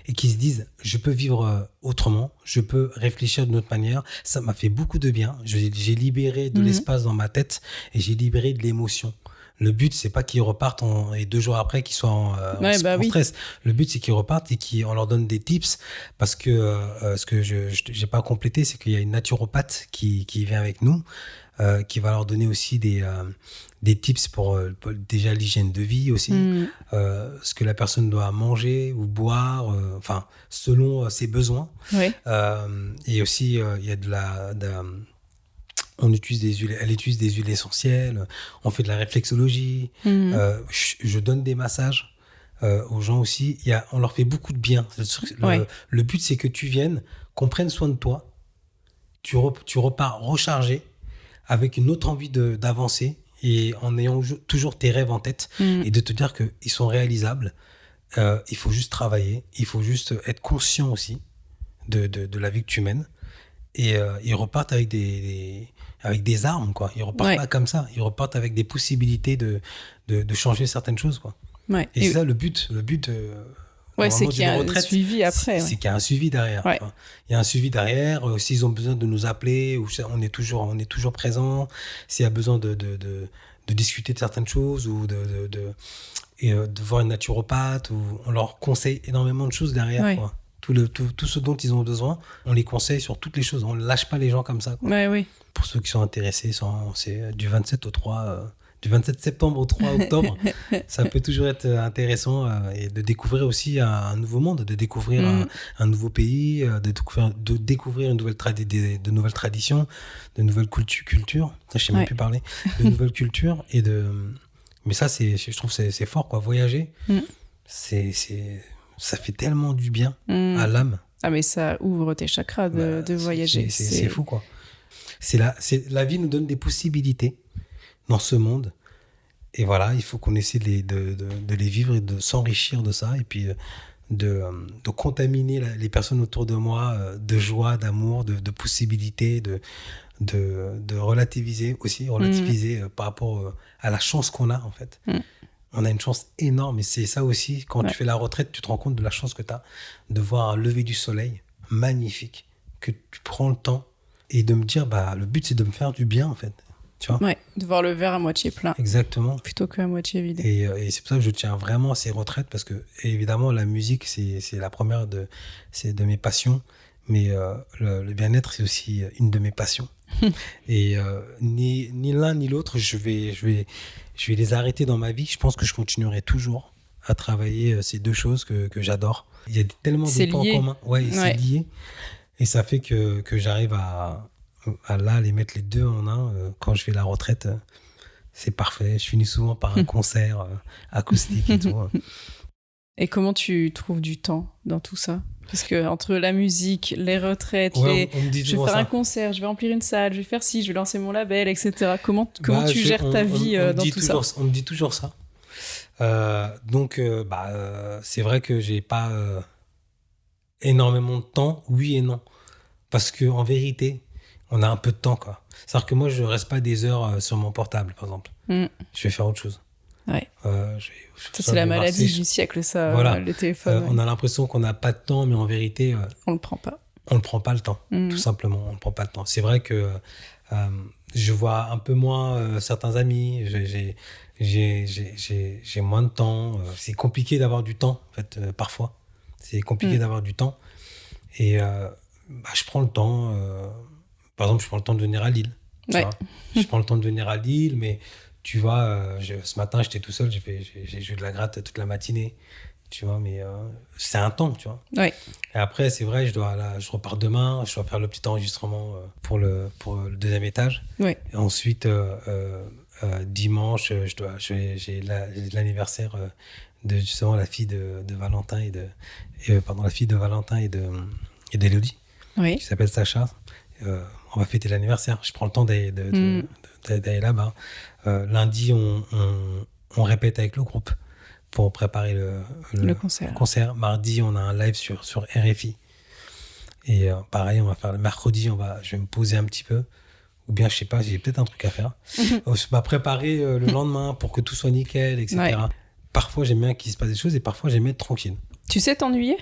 et qu'ils se disent je peux vivre autrement, je peux réfléchir d'une autre manière. Ça m'a fait beaucoup de bien. J'ai libéré de l'espace dans ma tête et j'ai libéré de l'émotion. Le but, c'est pas qu'ils repartent et 2 jours après qu'ils soient en stress. Le but, c'est qu'ils repartent et qu'on leur donne des tips parce que ce que j'ai pas complété, c'est qu'il y a une naturopathe qui vient avec nous, qui va leur donner aussi des tips pour déjà l'hygiène de vie aussi, ce que la personne doit manger ou boire, enfin selon ses besoins. Ouais. Et aussi, il y a elle utilise des huiles essentielles, on fait de la réflexologie, je donne des massages aux gens aussi. On leur fait beaucoup de bien. Le but, c'est que tu viennes, qu'on prenne soin de toi, tu repars rechargé, avec une autre envie d'avancer, et en ayant toujours tes rêves en tête, et de te dire qu'ils sont réalisables. Il faut juste travailler, il faut juste être conscient aussi de la vie que tu mènes. Et ils repartent avec des armes, quoi. Ils repartent pas comme ça. Ils repartent avec des possibilités de changer certaines choses, quoi. Ouais. Et c'est ça le but. C'est qu'il y a un suivi après. C'est qu'il y a un suivi derrière. Ouais. Il y a un suivi derrière. S'ils ont besoin de nous appeler, on est toujours présent. S'il y a besoin de discuter de certaines choses ou de voir une naturopathe, on leur conseille énormément de choses derrière, quoi. Tout ce dont ils ont besoin, on les conseille sur toutes les choses. On ne lâche pas les gens comme ça, quoi. Ouais. Pour ceux qui sont intéressés, c'est du 27 septembre au 3 octobre. Ça peut toujours être intéressant et de découvrir aussi un nouveau monde, de découvrir un nouveau pays, de découvrir de nouvelles traditions, de nouvelles cultures. Ça, je sais même plus parler. De nouvelles cultures mais ça, je trouve que c'est fort, quoi. Voyager, ça fait tellement du bien à l'âme. Ah, mais ça ouvre tes chakras de voyager. C'est fou, quoi. La vie nous donne des possibilités dans ce monde. Et voilà, il faut qu'on essaie de les vivre et de s'enrichir de ça. Et puis de contaminer les personnes autour de moi de joie, d'amour, de possibilités, de relativiser par rapport à la chance qu'on a, en fait. On a une chance énorme, et c'est ça aussi, quand tu fais la retraite, tu te rends compte de la chance que tu as de voir un lever du soleil magnifique, que tu prends le temps, et de me dire, le but, c'est de me faire du bien, en fait. Tu vois ? Ouais, de voir le verre à moitié plein. Exactement. Plutôt qu'à moitié vide. Et c'est pour ça que je tiens vraiment à ces retraites, parce que, évidemment, la musique, c'est la première de mes passions, mais le bien-être, c'est aussi une de mes passions. Et ni l'un ni l'autre, je vais les arrêter dans ma vie. Je pense que je continuerai toujours à travailler ces deux choses que j'adore. Il y a tellement de points en commun. C'est lié. Et ça fait que j'arrive à les mettre les deux en un. Quand je fais la retraite, c'est parfait. Je finis souvent par un concert acoustique et tout. Et comment tu trouves du temps dans tout ça ? Parce que entre la musique, les retraites, je vais faire un concert, je vais remplir une salle, je vais faire ci, je vais lancer mon label, etc. Comment tu gères ta vie dans tout ça ? On me dit toujours ça. Donc, c'est vrai que j'ai pas énormément de temps, oui et non. Parce qu'en vérité, on a un peu de temps, quoi. C'est-à-dire que moi, je reste pas des heures sur mon portable, par exemple. Je vais faire autre chose. Ouais. Ça, c'est la maladie du siècle, ça, voilà. le téléphone. On a l'impression qu'on n'a pas de temps, mais en vérité... on le prend pas. On ne prend pas le temps, tout simplement. On ne prend pas le temps. C'est vrai que Je vois un peu moins certains amis. J'ai moins de temps. C'est compliqué d'avoir du temps, en fait, parfois. C'est compliqué d'avoir du temps. Et je prends le temps. Par exemple, je prends le temps de venir à Lille. Tu vois. Je prends le temps de venir à Lille, mais tu vois, ce matin, j'étais tout seul. J'ai joué de la gratte toute la matinée. Tu vois, mais c'est un temps, tu vois. Ouais. Et après, c'est vrai, je repars demain. Je dois faire le petit enregistrement pour le deuxième étage. Ouais. Et ensuite, dimanche, j'ai l'anniversaire de justement la fille de Valentin la fille de Valentin et d'Élodie, Oui. qui s'appelle Sacha. On va fêter l'anniversaire. Je prends le temps d'aller là-bas. Lundi, on répète avec le groupe pour préparer le concert. Mardi, on a un live sur RFI. Et pareil, on va faire le mercredi, je vais me poser un petit peu. Ou bien, je sais pas, j'ai peut-être un truc à faire. Je vais préparer le lendemain pour que tout soit nickel, etc. Ouais. Parfois, j'aime bien qu'il se passe des choses et parfois, j'aime être tranquille. Tu sais t'ennuyer ?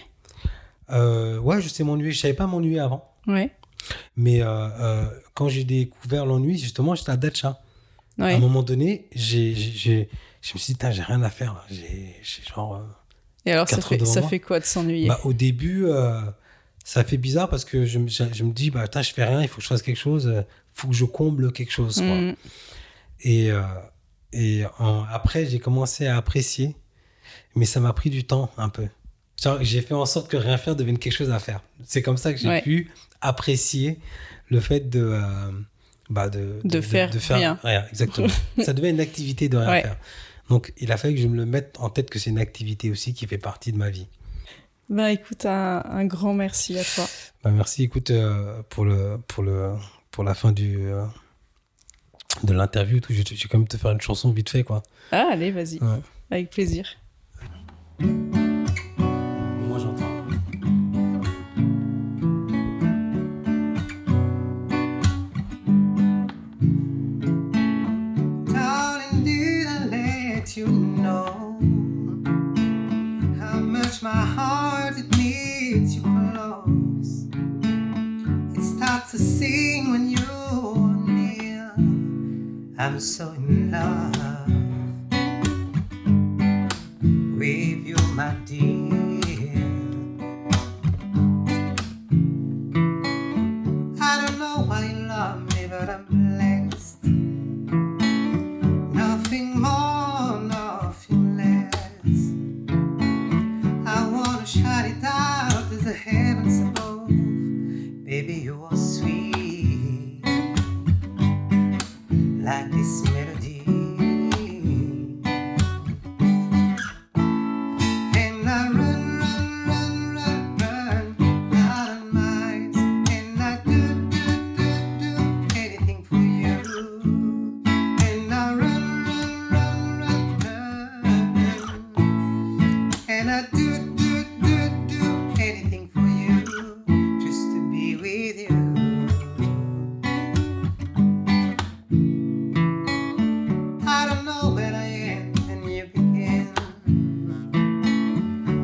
Ouais, je sais m'ennuyer. Je savais pas m'ennuyer avant. Ouais. Mais quand j'ai découvert l'ennui, justement, j'étais à Datcha. Ouais. À un moment donné, je me suis dit, j'ai rien à faire. Là. J'ai genre. Et alors, ça fait quoi de s'ennuyer ? Au début, ça fait bizarre parce que je me dis, je fais rien, il faut que je fasse quelque chose, il faut que je comble quelque chose. Quoi. Après, j'ai commencé à apprécier, mais ça m'a pris du temps un peu. Genre, j'ai fait en sorte que rien faire devienne quelque chose à faire. C'est comme ça que j'ai pu apprécier le fait de faire rien. Exactement. Ça devait être une activité de rien faire. Donc, il a fallu que je me le mette en tête que c'est une activité aussi qui fait partie de ma vie. Écoute, un grand merci à toi. Merci, écoute, pour la fin de l'interview, je vais quand même te faire une chanson vite fait, quoi. Ah, allez, vas-y. Ouais. Avec plaisir. Moi, j'entends. You know how much my heart it needs you close. It starts to sing when you're near. I'm so in love with you, my dear. I don't know why you love me, but I'm blessed. Nothing more. The heavens above, baby, you are sweet, like this melody. And I run out of miles, and I do anything for you. And I run, and I do anything for you, just to be with you. I don't know where I am and you begin.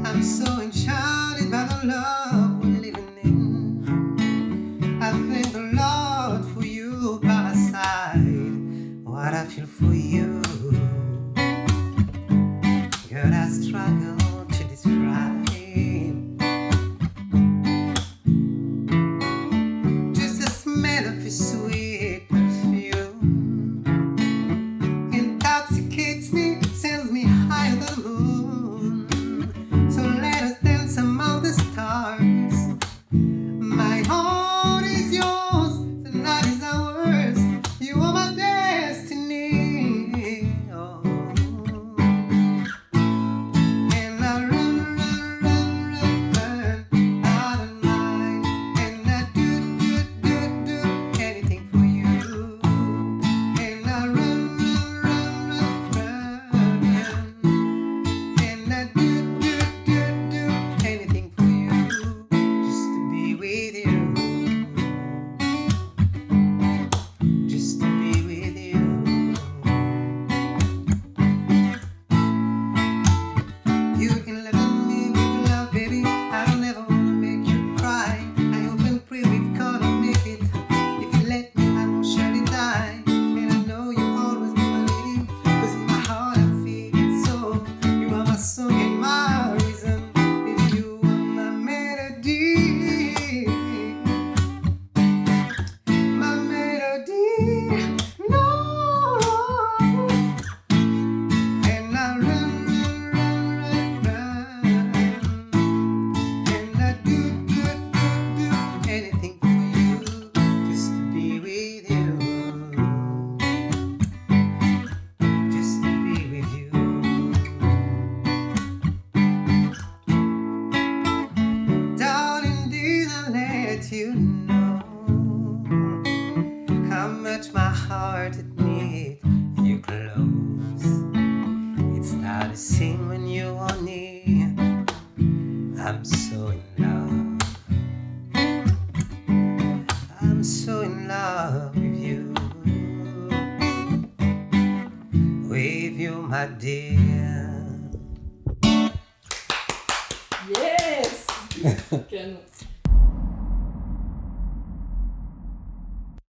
I'm so enchanted by the love we're living in. I thank the Lord for you by my side. What I feel for you, girl, I struggle to describe. Sweet perfume intoxicates me, sends me higher than the moon. So let us dance among the stars. you know how much my heart it needs you close. It started to sing when you are near. I'm so in love. I'm so in love with you. With you, my dear. Yes. Canon.